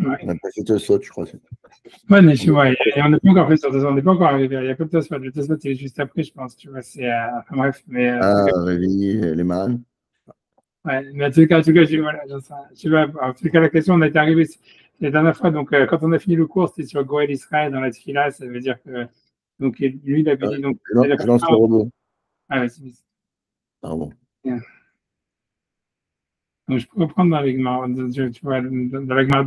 On a passé Tosfot, je crois. Ouais, mais tu vois, et on n'est pas encore fait sur on n'est pas encore arrivé. Il y a comme Tosfot. Le Tosfot, il est juste après, je pense. Tu vois, c'est. Enfin, bref, mais. Révi, les man. Ouais, mais en tout cas, voilà, tu vois, en tout cas, la question, on a été arrivé la dernière fois. Donc, quand on a fini le cours, c'était sur Goël Israël dans la Tfila. Ça veut dire que. Donc, lui, il avait dit. Donc, je lance le robot. Ah, ouais, c'est Pardon. bien. Donc, je peux reprendre dans l'Egmar. Tu vois, dans l'Egmar.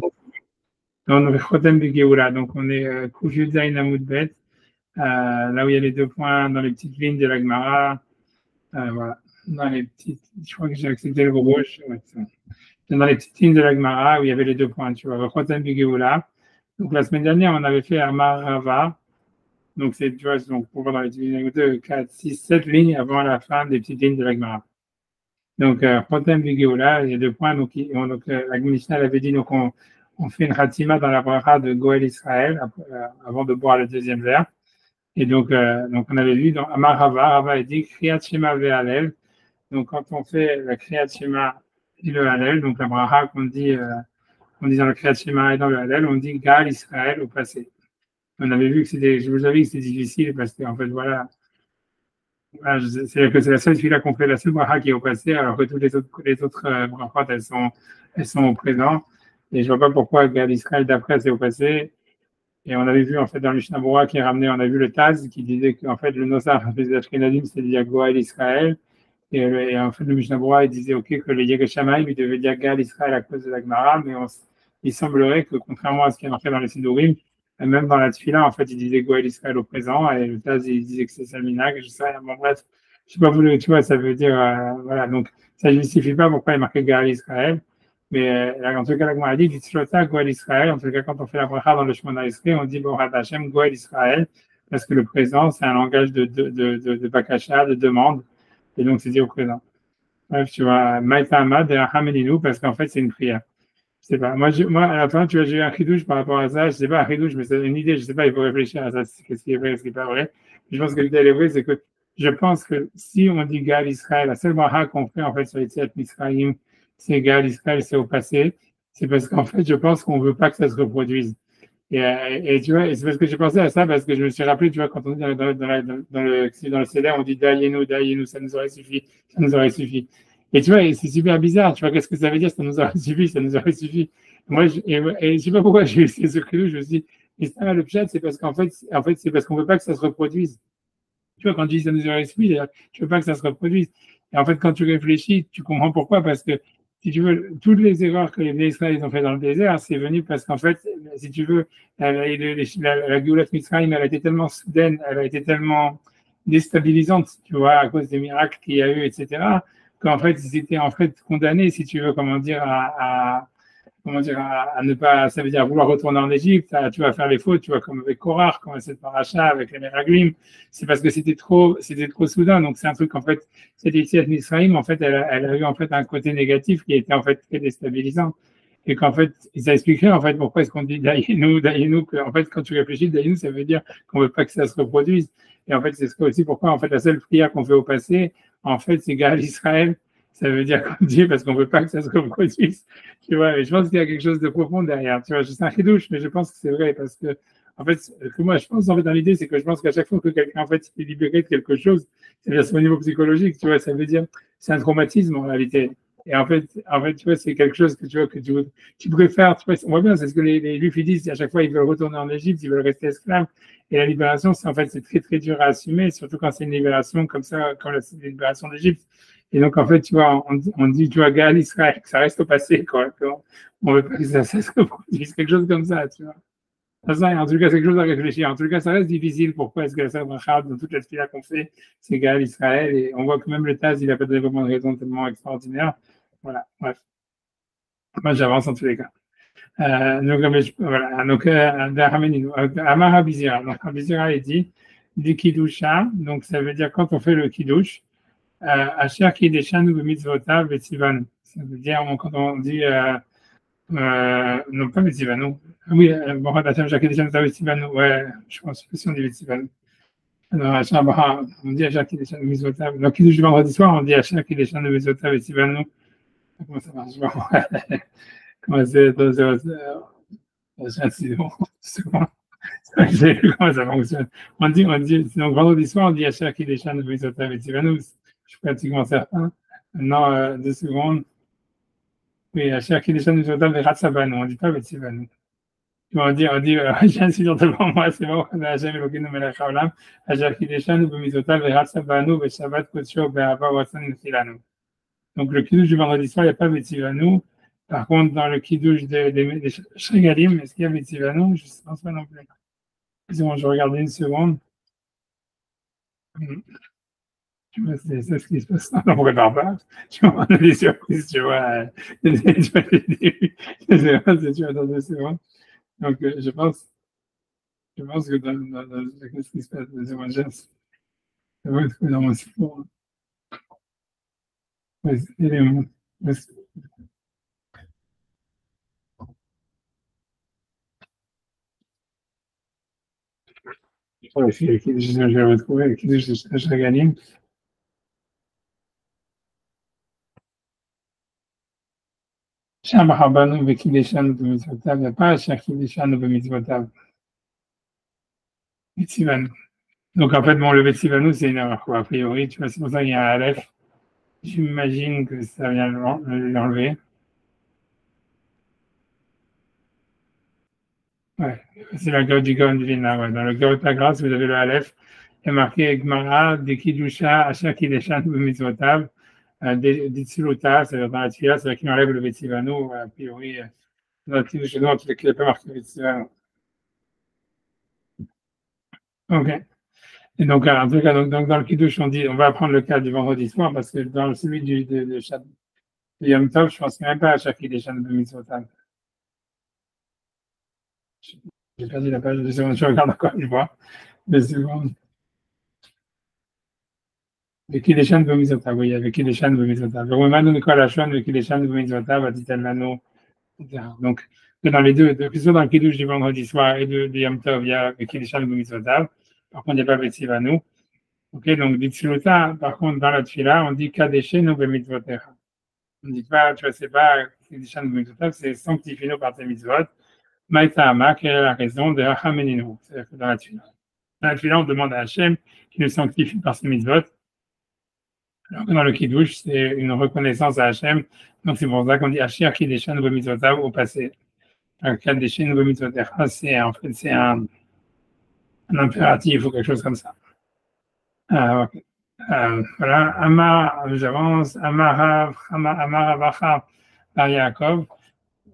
On est Chotem de Géoula. Donc, on est Kouf Zain Amoud Bet. Là où il y a les deux points dans les petites lignes de la Gemara, voilà, dans les petites, je crois que j'ai accepté le rouge, ouais, dans les petites lignes de la Gemara où il y avait les deux points, tu vois, Chotem Bigéoula. Donc la semaine dernière, on avait fait Amar Rava, donc c'est, tu vois, donc pour voir dans les petites lignes, 2, 4, 6, 7 lignes avant la fin des petites lignes de la Gemara. Donc Chotem Bigéoula, il y a deux points, donc la Mishnah avait dit, donc on fait une khatima dans la bracha de Goël Israël avant de boire le deuxième verre. Et donc on avait vu dans Amar Rava, Rava dit Kriyat Shema ve'Halel. Donc, quand on fait la Kriyat Shema et le Halel, donc la bracha qu'on dit dans le Kriyat Shema et dans le Halel, on dit Gal Israël au passé. On avait vu que je vous avais dit que c'était difficile parce qu'en fait, voilà c'est la seule fila qu'on fait, la seule bracha qui est au passé, alors que toutes les autres brachot, elles sont au présent. Et je vois pas pourquoi Gal Israël d'après c'est au passé. Et on avait vu, en fait, dans le Mishnah Berurah qui est ramené, on a vu le Taz qui disait qu'en fait, le Nosar des Ashkenazim, c'est dire Goël Israël. Et en fait, le Mishnah Berurah, il disait, OK, que le Yerushalayim, il devait dire Gal Israël à cause de la Gemara, mais il semblerait que, contrairement à ce qui est marqué dans les Sidurim, même dans la Tfila, en fait, il disait Goël Israël au présent, et le Taz, il disait que c'est ça le minag, je sais, bon, bref, je sais pas voulu, tu vois, ça veut dire, voilà, donc, ça ne justifie pas pourquoi il est marqué Gal Israël. Mais en tout cas, la Gemara dit, Tzlota Goël Israël. En tout cas, quand on fait la bracha dans le Shemona Esrei, on dit Borat Hashem Goël Israël, parce que le présent, c'est un langage de bakasha, de demande, et donc c'est dit au présent. Bref, tu vois, Maïta Amad et Hamelinou, parce qu'en fait, c'est une prière. Je sais pas. Moi, à la fin, tu vois, j'ai eu un chidouche par rapport à ça. Je sais pas un chidouche, mais c'est une idée. Je sais pas, il faut réfléchir à ça. Qu'est-ce qui est vrai, qu'est-ce qui n'est pas vrai. Je pense que l'idée, elle est vraie, c'est que je pense que si on dit Gal Israël, la seule bracha qu'on fait, en fait, sur les Tziat Misraïm, c'est Gal Israël, c'est au passé. C'est parce qu'en fait, je pense qu'on veut pas que ça se reproduise. Et tu vois, et c'est parce que j'ai pensé à ça, parce que je me suis rappelé, tu vois, quand on dit dans le CEDER, on dit Dayenu, ça nous aurait suffi, ça nous aurait suffi. Et tu vois, et c'est super bizarre, tu vois, qu'est-ce que ça veut dire, ça nous aurait suffi, ça nous aurait suffi. Moi, et je sais pas pourquoi j'ai essayé ce clou, je me suis dit, mais ça, le chat, c'est parce qu'en fait, c'est parce qu'on veut pas que ça se reproduise. Tu vois, quand tu dis ça nous aurait suffi, tu veux pas que ça se reproduise. Et en fait, quand tu réfléchis, tu comprends pourquoi, parce que, si tu veux, toutes les erreurs que les Israéliens ont fait dans le désert, c'est venu parce qu'en fait, si tu veux, la Geulat Mitzrayim, elle a été tellement soudaine, elle a été tellement déstabilisante, tu vois, à cause des miracles qu'il y a eu, etc., qu'en fait, ils étaient en fait condamnés, si tu veux, comment dire, à ne pas, ça veut dire à vouloir retourner en Égypte, tu vas faire les fautes, tu vois, comme avec Korach, comme avec cette paracha, avec les Meraglim, c'est parce que c'était trop soudain. Donc c'est un truc, en fait, cette Yetziat Mitzrayim, en fait, elle a eu en fait un côté négatif qui était en fait très déstabilisant. Et qu'en fait, ça expliquerait en fait pourquoi est-ce qu'on dit Dayenu, que en fait, quand tu réfléchis, Dayenu, ça veut dire qu'on veut pas que ça se reproduise. Et en fait, c'est aussi pourquoi en fait la seule prière qu'on fait au passé, en fait, c'est Gal Israël. Ça veut dire qu'on dit parce qu'on veut pas que ça se reproduise. Tu vois, et je pense qu'il y a quelque chose de profond derrière. Tu vois, c'est un chidouche, mais je pense que c'est vrai parce que, en fait, que moi, je pense, en fait, dans l'idée, c'est que je pense qu'à chaque fois que quelqu'un, en fait, est libéré de quelque chose, c'est au niveau psychologique, tu vois, ça veut dire, c'est un traumatisme, en réalité. Et en fait, tu vois, c'est quelque chose que tu vois, que tu préfères, tu vois, on voit bien, c'est ce que les Juifs disent, à chaque fois, ils veulent retourner en Égypte, ils veulent rester esclaves. Et la libération, c'est très, très dur à assumer, surtout quand c'est une libération comme ça, comme la libération d'Égypte. Et donc, en fait, tu vois, on dit, tu vois, Gal Israël, que ça reste au passé, quoi. On veut pas que ça se reproduise, quelque chose comme ça, tu vois. En tout cas, c'est quelque chose à réfléchir. En tout cas, ça reste difficile. Pourquoi est-ce que la Sèvres dans toute la fila qu'on fait, c'est Gal Israël, et on voit que même le Taz, il n'a pas de vraiment de raison tellement extraordinaire. Voilà, bref. Moi, j'avance en tous les cas. Voilà. Donc, Amar Abizira. Donc, Abizira, il dit Kidusha. Donc, ça veut dire quand on fait le Kidush, Asher Kideshanu B'mitzvotav V'tzivanu. Ça veut dire, quand on dit, non, pas V'tzivanu. Oui, bon, Hashem Asher Kideshanu V'tzivanu. Ouais, je pense que si on dit V'tzivanu. Alors, on dit Asher Kideshanu B'mitzvotav. Donc, Kiddush du vendredi soir, on dit Asher Kideshanu B'mitzvotav V'tzivanu. Comment ça marche? Comment c'est C'est bon, c'est bon. J'ai vu comment ça fonctionne. Donc vendredi soir, on dit Asher Kideshan Mitzvotav et Tzivanus. Je suis pratiquement certain. Maintenant, 2 secondes. Oui, Asher Kideshan Mitzvotav et Ratzabanu. On ne dit pas Betzivanu. On dit, j'ai un silure devant moi, c'est bon, on a Hachem Elokeinu Melech Haolam, Asher Kideshan Mitzvotav et Ratzabanu, et Shabbat Kodsho, Be'ava Watson Nefilanu. Donc le kiddush du vendredi soir, il n'y a pas Betzivanu. Par contre, dans le kiddush des Shregalim, est-ce qu'il y a Betzivanu? Je ne pense pas non plus. Excusez-moi, je regardais une seconde. Tu vois, c'est ça ce qui se passe. On ne prépare pas. Tu vois, on a des surprises, tu vois. Tu vois, dans 2 secondes. Donc, je pense que qu'est-ce qui se passe? Ça va être dans mon support. Élément. Je vais retrouver le kiddush de Shregalim. שם בחרבנו וקידשנו במצוותיו, ופעל שקידשנו במצוותיו. Betzivanu. Donc en fait, bon, le Betzivanu, c'est une erreur, quoi, a priori. Tu vois, c'est pour ça qu'il y a un Aleph. J'imagine que ça vient l'enlever. Ouais, c'est la Gaud du Gaon Divina. Ouais. Dans le Gaon de la grâce, vous avez le Aleph. Il y a marqué Gmara, de Kidusha, Asher Kideshan, Bemitzvotav, Ditsulota, c'est-à-dire dans la Tfila, c'est-à-dire qu'il enlève le Betzivanu, a priori. Dans le Kiddush, non, il n'y a pas marqué Betzivanu. Ok. Et donc, en tout cas, donc dans le Kiddush, on va prendre le cas du vendredi soir, parce que dans celui de Yom Tov, je ne pense même pas à Asher Kideshan, Bemitzvotav. J'ai perdu la page, je regarde encore une fois. 2 secondes. וכידשן במצוותיו, וכידשן במצוותיו. ורומנו מכל לשון וכידשן במצוותיו, ותיתן לנו. Donc, dans les deux, que ce soit dans le kiddush du vendredi soir et de Yom Tov, il y a Kideshan b'mitzvotav. Par contre, il n'y a pas Betzivanu. Ok, donc Ditsulota, par contre, dans la tfila, on dit Kadeshenu b'mitzvotecha. On ne dit pas, tu vois, c'est pas Kideshan b'mitzvotav, c'est sanctifie-nous par tes mitzvot. Maïtama, quelle est la raison de Hachameninu? C'est-à-dire que dans la tfila, on demande à Hachem qui nous sanctifie par ses mitzvot. Alors que dans le Kiddush, c'est une reconnaissance à Hachem. Donc c'est pour ça qu'on dit Asher Kideshan b'mitzvotav au passé. Kadeshen b'mitzvotecha, c'est en fait c'est un impératif ou quelque chose comme ça. Okay. Voilà. Amar, j'avance. Amar Avacha par Yaakov.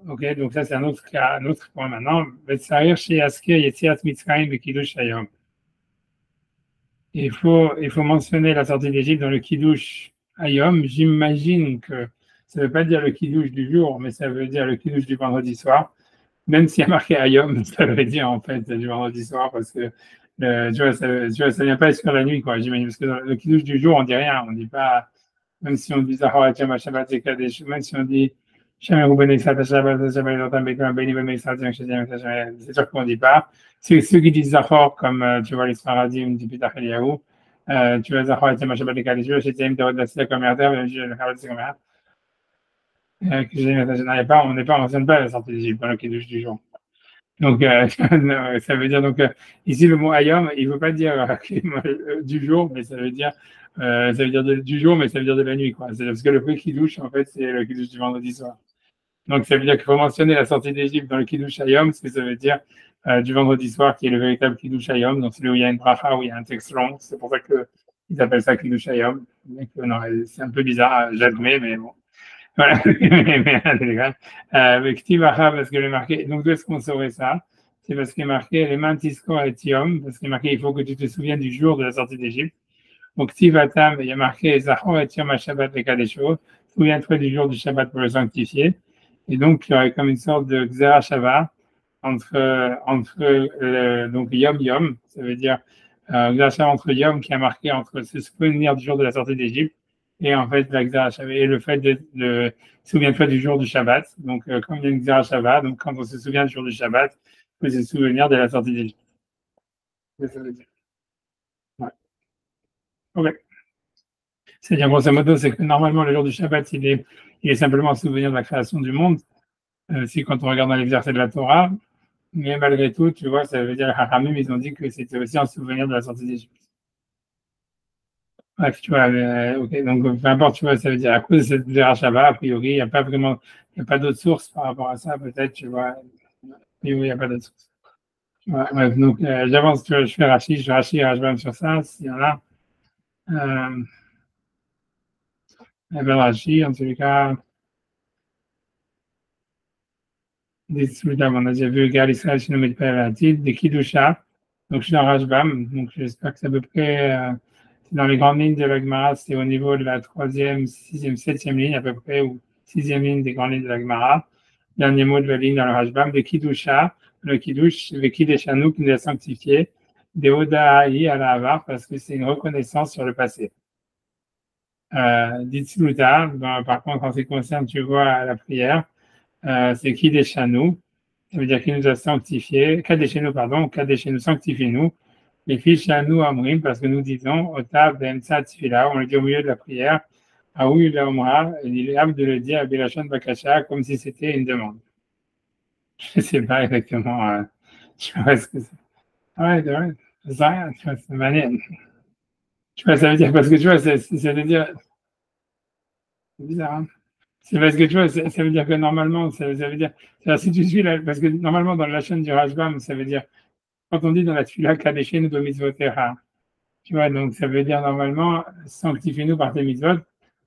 Ok, donc ça c'est un autre cas, un autre point maintenant. Betsarir chez Asker Yetziat Mitzrayim b'Kiddush Hayom. Il faut mentionner la sortie d'Égypte dans le Kiddush Hayom. J'imagine que ça ne veut pas dire le Kiddush du jour, mais ça veut dire le Kiddush du vendredi soir. Même s'il y a marqué Hayom, ça veut dire en fait du vendredi soir, parce que tu vois, ça vient pas sur la nuit, quoi, j'imagine. Parce que dans le Kiddush du jour, on dit rien. On dit pas, même si on dit Zahor Hachem Shabbat Zekadesh, même si on dit Shem Ruben Exat Shabbat Shabbat Lotam Bekum Beni Ben Exat c'est sûr qu'on dit pas. C'est ceux qui disent Zahor, comme tu vois les Sfaradim du Pitach Eliyahu, tu vois Zahor Hachem Shabbat Zekadesh, chez Tzem Terod Vasila comme Erder, le Khabat Sekomer. On n'est pas, on mentionne pas la sortie d'Égypte dans le Kiddush du jour. Donc, ça veut dire, donc, ici, le mot Hayom, il ne veut pas dire du jour, mais ça veut dire du jour, mais ça veut dire de la nuit, quoi. C'est parce que le Kiddush, en fait, c'est le Kiddush du vendredi soir. Donc, ça veut dire qu'il faut mentionner la sortie d'Égypte dans le Kiddush Hayom, parce que ça veut dire du vendredi soir, qui est le véritable Kiddush Hayom, donc celui où il y a une bracha, où il y a un texte long. C'est pour ça qu'ils appellent ça Kiddush Hayom. C'est un peu bizarre, j'admets, mais bon. Voilà, avec Tivacha, parce que le marqué, donc d'où est-ce qu'on saurait ça? C'est parce qu'il est marqué les mantiskor et Tiom, parce qu'il est marqué il faut que tu te souviennes du jour de la sortie d'Égypte. Donc Tivatam, il y a marqué Zachor et Tiom à Shabbat et Kadesho, souviens-toi du jour du Shabbat pour le sanctifier. Et donc il y aurait comme une sorte de Xera Shabbat entre donc Yom Yom, ça veut dire Xera Shabbat entre Yom qui a marqué entre se souvenir du jour de la sortie d'Égypte. Et en fait, la Xera Shabbat, et le fait de souviens-toi du jour du Shabbat. Donc, comme il y a une Xera Shabbat, donc quand on se souvient du jour du Shabbat, il faut se souvenir de la sortie d'Égypte. C'est ça veut dire. Ouais. Ok. C'est-à-dire, grosso modo, c'est que normalement, le jour du Shabbat, il est simplement un souvenir de la création du monde. C'est quand on regarde dans les versets de la Torah. Mais malgré tout, tu vois, ça veut dire, Haramim, ils ont dit que c'était aussi un souvenir de la sortie d'Égypte. Bref, tu vois, ok, donc peu importe, tu vois, ça veut dire à cause de cette Shabbat, a priori, il n'y a pas vraiment, il n'y a pas d'autres sources par rapport à ça, peut-être, tu vois. A priori, il n'y a pas d'autres sources. Bref, donc j'avance, tu vois, je fais Rashi, je Rashi, Rashbam sur ça, s'il y en a. Eh ben, Rashi, en tous les cas, des soldats, on a déjà vu Gal Israël, Shinomet Peratil, des Kidusha, donc je suis dans Rashbam, donc j'espère que c'est à peu près, c'est dans les grandes lignes de la Gemara, c'est au niveau de la troisième, sixième, septième ligne à peu près, ou sixième ligne des grandes lignes de la Gemara. Dernier mot de la ligne dans le Rashbam, des Kidusha, le Kiddush, le Kideshanu qui nous a sanctifié, des Oda'i à la Havar, parce que c'est une reconnaissance sur le passé. Ditzluta, par contre, en ce qui concerne, tu vois, la prière, c'est Kideshanu, ça veut dire qu'il nous a sanctifiés, Kadeshenu, pardon, Kadeshenu, sanctifiez-nous, les fiches à nous Amrim, parce que nous disons, Otav Bemsa Tfila, on le dit au milieu de la prière, Aoui la Omra, il est apte de le dire à Bilachon Bakasha, comme si c'était une demande. Je ne sais pas exactement, je sais pas ce que c'est. Ouais, c'est ça, tu vois, c'est manière. Tu vois, ça veut dire, parce que tu vois, ça veut dire, c'est bizarre, hein. C'est parce que tu vois, ça veut dire que normalement, ça veut dire, si tu suis là, parce que normalement, dans la chaîne du Rashbam, ça veut dire, quand on dit dans la Tfila, Kadeshenu de Mitzvotera, tu vois, donc ça veut dire normalement, sanctifie-nous par tes mitzvot.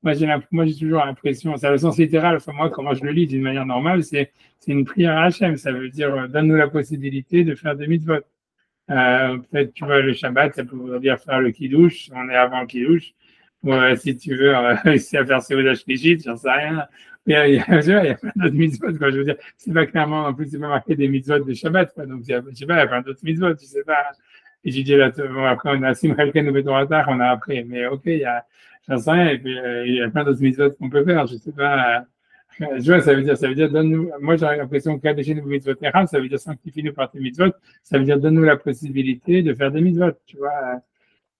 Moi, j'ai toujours l'impression, c'est le sens littéral, enfin, moi, comment je le lis d'une manière normale, c'est une prière à Hachem. Ça veut dire, donne-nous la possibilité de faire des mitzvot. Peut-être, tu vois, le Shabbat, ça peut dire faire le kiddush, on est avant le kiddush. Ou si tu veux réussir à faire Seudah Shlishit, j'en sais rien. Mais il y a plein d'autres mitzvot, quoi. Je veux dire, c'est pas clairement, en plus, c'est pas marqué des mitzvot de Shabbat, quoi. Donc, je sais pas, il y a plein d'autres mitzvot, tu sais pas. Étudier la bon, après, on a Simchel Ken ou Betoratar, on a appris. Mais ok, il y a, j'en sais rien. Et puis, il y a plein d'autres mitzvot qu'on peut faire, je sais pas. Tu vois, ça veut dire, donne-nous, moi j'ai l'impression que Kadeshenu mitzvot Necham, ça veut dire sanctifie-nous par tes mitzvot, ça veut dire donne-nous la possibilité de faire des mitzvot, tu vois,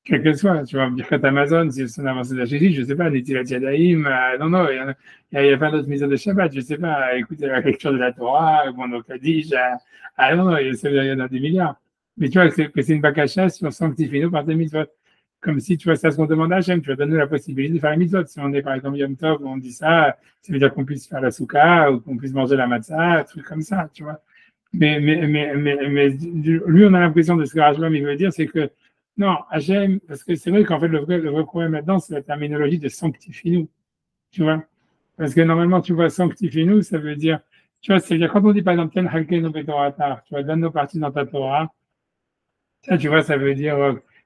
quel que soit, tu vois, Birkat Amazon, si c'est avancé de la Chéchit, je sais pas, Netilat Yadayim, non, non, il y a plein d'autres mitzvot de Shabbat, je sais pas, écouter la lecture de la Torah, bon, donc, Kaddish, non, non, ça veut dire, il y en a des milliards. Mais tu vois, que c'est une bakasha sur sanctifie-nous par tes mitzvot. Comme si, tu vois, c'est ce qu'on demande à Hachem, tu vas donner la possibilité de faire la mitzvot. Si on est, par exemple, Yom Tov, on dit ça veut dire qu'on puisse faire la souka, ou qu'on puisse manger la matzah, un truc comme ça, tu vois. Mais lui, on a l'impression de ce que Rashbam, il veut dire, c'est que, non, Hachem, parce que c'est vrai qu'en fait, le vrai problème là-dedans, c'est la terminologie de sanctifie-nous, tu vois. Parce que normalement, tu vois, sanctifie-nous, ça veut dire, tu vois, c'est-à-dire, quand on dit, par exemple, ten halkenu betoratar, tu vois, donne nos parties dans ta Torah, ça, tu vois, ça veut dire,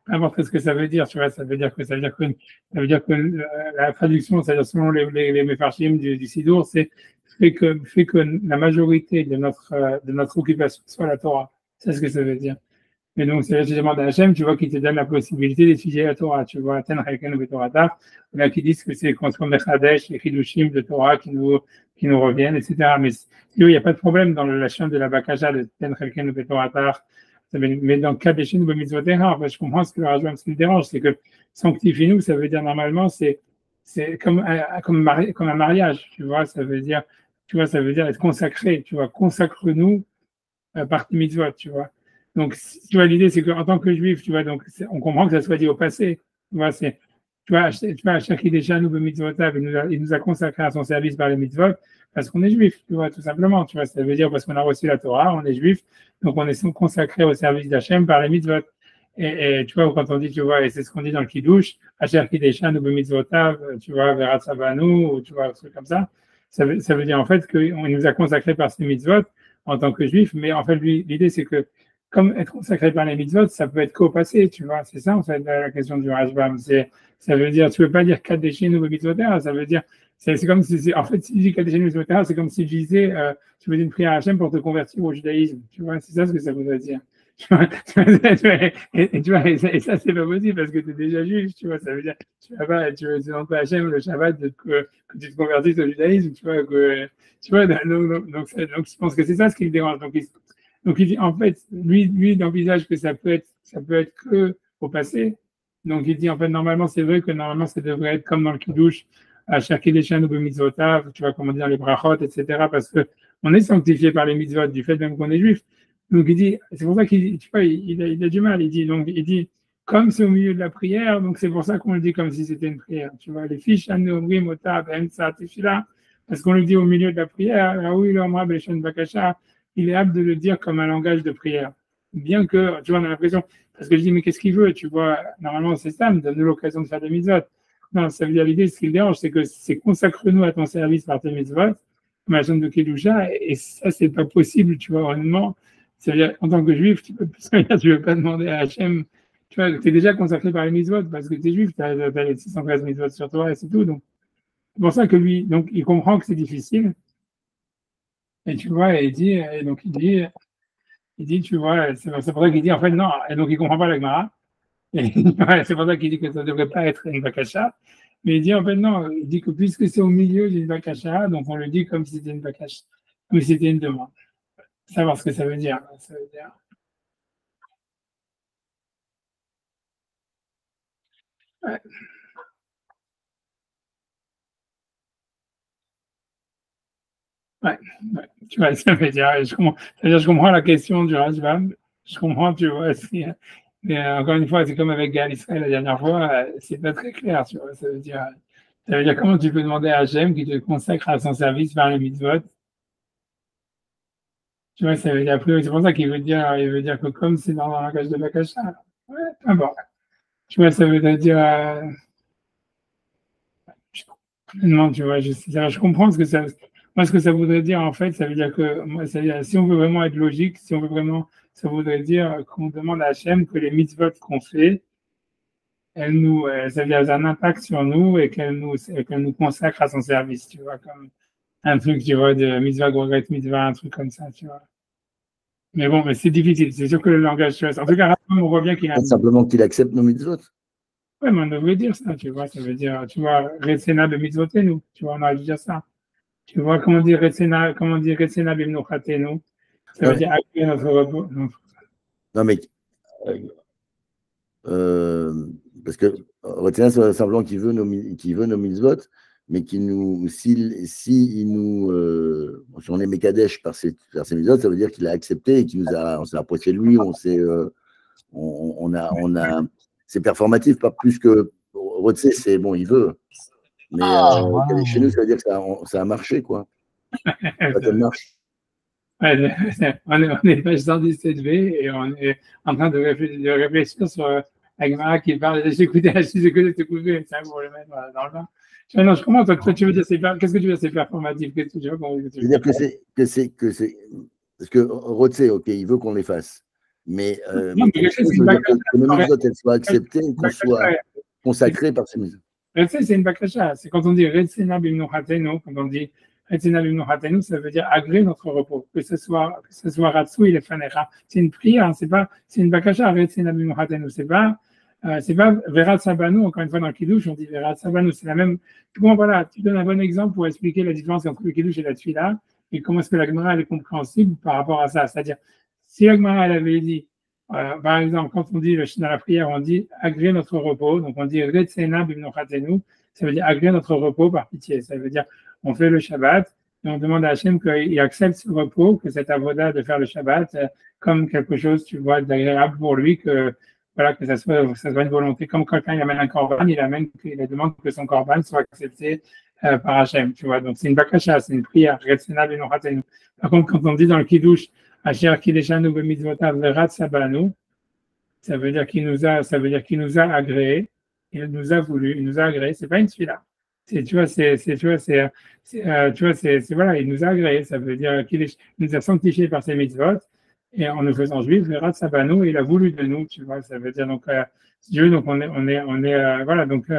peu importe ce que ça veut dire, tu vois, ça veut dire que la traduction, c'est-à-dire selon les Mefarshim du Sidour, c'est fait que la majorité de notre occupation soit la Torah. C'est ce que ça veut dire. Mais donc, c'est je demande à Hachem, tu vois, qui te donne la possibilité d'étudier la Torah. Tu vois, Ten Chayken ou Torah, là, qui disent que c'est contre Mechadesh, les Chidushim de Torah qui nous reviennent, etc. Mais il n'y a pas de problème dans la chaîne de la Bakaja de Ten Chayken ou Torah. Mais dans le cas des Shin ou Mitzvotera, en fait, je comprends ce que le Rajbam ce qui me dérange, c'est que sanctifie-nous, ça veut dire normalement, c'est comme un mariage, tu vois, ça veut dire, être consacré, tu vois, consacre-nous par tes mitzvot, tu vois. Donc, tu vois, l'idée, c'est qu'en tant que juif, tu vois, donc, on comprend que ça soit dit au passé. Tu vois, à chaque déjà nous, mitzvotav, il nous a consacré à son service par les mitzvot, parce qu'on est juif, tu vois, tout simplement. Tu vois, ça veut dire parce qu'on a reçu la Torah, on est juif, donc on est consacré au service d'Hachem par les mitzvot. Et tu vois, quand on dit, tu vois, et c'est ce qu'on dit dans le Kiddush, Asher Kideshan ou mitzvotav, tu vois, Verat Savanu, ou tu vois, un truc comme ça, ça veut dire en fait qu'il nous a consacré par ces mitzvot en tant que juif, mais en fait, l'idée, c'est que comme être consacré par les mitzvot, ça peut être qu'au passé, tu vois. C'est ça, en fait, la question du Rashbam. Ça veut dire, tu veux pas dire Kadeshin ou mitzvotera, ça veut dire, c'est comme si, en fait, si je dis Kadeshin ou mitzvotera, c'est comme si je disais, tu veux dire une prière à Hachem pour te convertir au judaïsme, tu vois. C'est ça ce que ça voudrait dire. Et tu vois, et ça, c'est pas possible parce que tu es déjà juif, tu vois. Ça veut dire, tu demandes pas à Hachem le Shabbat que tu te convertisses au judaïsme, tu vois. Donc, je pense que c'est ça ce qui le dérange. Donc, il dit, en fait, lui, il envisage que ça peut être que au passé. Donc, il dit, en fait, normalement, c'est vrai que normalement, ça devrait être comme dans le Kiddush, à Shaki Leshan ou Mitzvotav, tu vois, comment dire, les brachot, etc., parce que on est sanctifié par les mitzvot, du fait même qu'on est juif. Donc il dit, c'est pour ça qu'il dit, tu vois, il a du mal. Donc il dit, comme c'est au milieu de la prière, donc c'est pour ça qu'on le dit comme si c'était une prière. Tu vois, les fiches à Nouri, Mota, Ben, là, parce qu'on le dit au milieu de la prière, là où il Omra, Beshen, Bakasha, il est apte de le dire comme un langage de prière. Bien que, tu vois, on a l'impression, parce que je dis, mais qu'est-ce qu'il veut? Tu vois, normalement, c'est ça, me donne l'occasion de faire des mitzvot. Non, ça veut dire l'idée, ce qui le dérange, c'est que c'est consacre-nous à ton service par tes mitzvot, ma zone de Kedusha, et ça, c'est pas possible, tu vois, honnêtement. Ça veut dire, en tant que juif, tu ne veux pas demander à Hachem, tu vois, tu es déjà consacré par les mitzvot, parce que tu es juif, tu as les 613 mitzvot sur toi, et c'est tout. Donc, c'est pour ça que lui, donc, il comprend que c'est difficile, et tu vois, et donc, il dit, tu vois, c'est pour ça qu'il dit, en fait, non, et donc, il comprend pas la Gemara, et ouais, c'est pour ça qu'il dit que ça ne devrait pas être une bakasha, mais il dit, en fait, non, il dit que puisque c'est au milieu d'une bakasha, donc on le dit comme si c'était une bakasha, comme si c'était une demande. Savoir ce que ça veut dire. Ça veut dire... Ouais. Ouais, ouais. Tu vois, ça veut dire, je comprends la question du Rajbam, je comprends, tu vois, mais encore une fois, c'est comme avec Gal Israël la dernière fois, c'est pas très clair, tu vois, ça veut dire comment tu peux demander à Hachem qui te consacre à son service par les mitzvot, tu vois, ça veut dire, c'est pour ça il veut dire que comme c'est dans la cage de la cacha, ouais, peu importe. Tu vois, ça veut dire, non, tu vois, je comprends ce que ça, moi, ce que ça voudrait dire, en fait, ça veut dire que, moi, ça veut dire, si on veut vraiment être logique, si on veut vraiment, ça voudrait dire qu'on demande à Hachem que les mitzvot qu'on fait, ça veut dire, elles ont un impact sur nous et qu'elle nous consacre à son service, tu vois, comme un truc, tu vois, de mitzvah, gogret, mitzvah, un truc comme ça, tu vois. Mais bon, mais c'est difficile, c'est sûr que le langage, tu vois, en tout cas, on voit bien qu'il a. Simplement qu'il accepte nos mitzvot. Ouais, mais on devrait dire ça, tu vois, ça veut dire, tu vois, Retsena de mitzvotenu, tu vois, on aurait dû dire ça. Tu vois, comment dire Retsena bimnochatenu, ça veut dire accueillir notre repos. Non, mais parce que retenez simplement qu'il veut nos mitzvot, mais qu'il nous, si il nous, si on est Mekadesh par ses mitzvot, ça veut dire qu'il a accepté et on s'est approché de lui, on a, c'est performatif, pas plus que Rotsé, c'est bon, il veut. Mais chez nous, ça veut dire que ça a marché, quoi. Ça marche. Ouais, on est page 117b et on est en train de réfléchir sur la Gemara qui parle. J'ai écouté cette coupé, ça pour le mettre dans le bain. Non, je comprends. Toi, tu veux dire, qu'est-ce que tu veux dire, c'est performatif? Qu'est-ce que tu veux Je veux dire que c'est. Parce que Rotsé, ok, il veut qu'on les fasse. Mais, non, mais ça veut dire que nos mitzvot, elles soient acceptées et qu'on soit consacré par ces mitzvot. C'est une bakasha. C'est quand on dit Retsena bimnochatenu, quand on dit Retsena bimnochatenu, ça veut dire agréer notre repos, que ce soit Ratsou et Fanecha. C'est une prière, c'est une bakasha, Retsena bimnochatenu. C'est pas Verat Sabanu, encore une fois dans le Kiddush, on dit Verat Sabanu, c'est la même. Bon, voilà, tu donnes un bon exemple pour expliquer la différence entre le Kiddush et la Tfila, et comment est-ce que la Gemara elle est compréhensible par rapport à ça. C'est-à-dire, si la Gemara elle avait dit, par exemple, quand on dit dans la prière, on dit agréer notre repos, donc on dit Retsena bimnochatenu, ça veut dire agréer notre repos par pitié. Ça veut dire on fait le Shabbat et on demande à Hachem qu'il accepte ce repos, que cet avoda de faire le Shabbat comme quelque chose, tu vois, d'agréable pour lui, que voilà, que ça soit une volonté. Comme quelqu'un il amène un korban, il demande que son korban soit accepté par Hachem, tu vois. Donc c'est une bakasha, c'est une prière. Retsena bimnochatenu. Par contre, quand on dit dans le Kiddush Asher Kideshanu b'mitzvotav verat sabanu, ça veut dire qu'il nous a agréé, il nous a voulu, il nous a agréé. C'est pas une tefila. Voilà, il nous a agréé. Ça veut dire qu'il nous a sanctifiés par ses mitzvot et en nous faisant juifs, verat sabanu, il a voulu de nous, tu vois. Ça veut dire donc Dieu, donc on est voilà donc.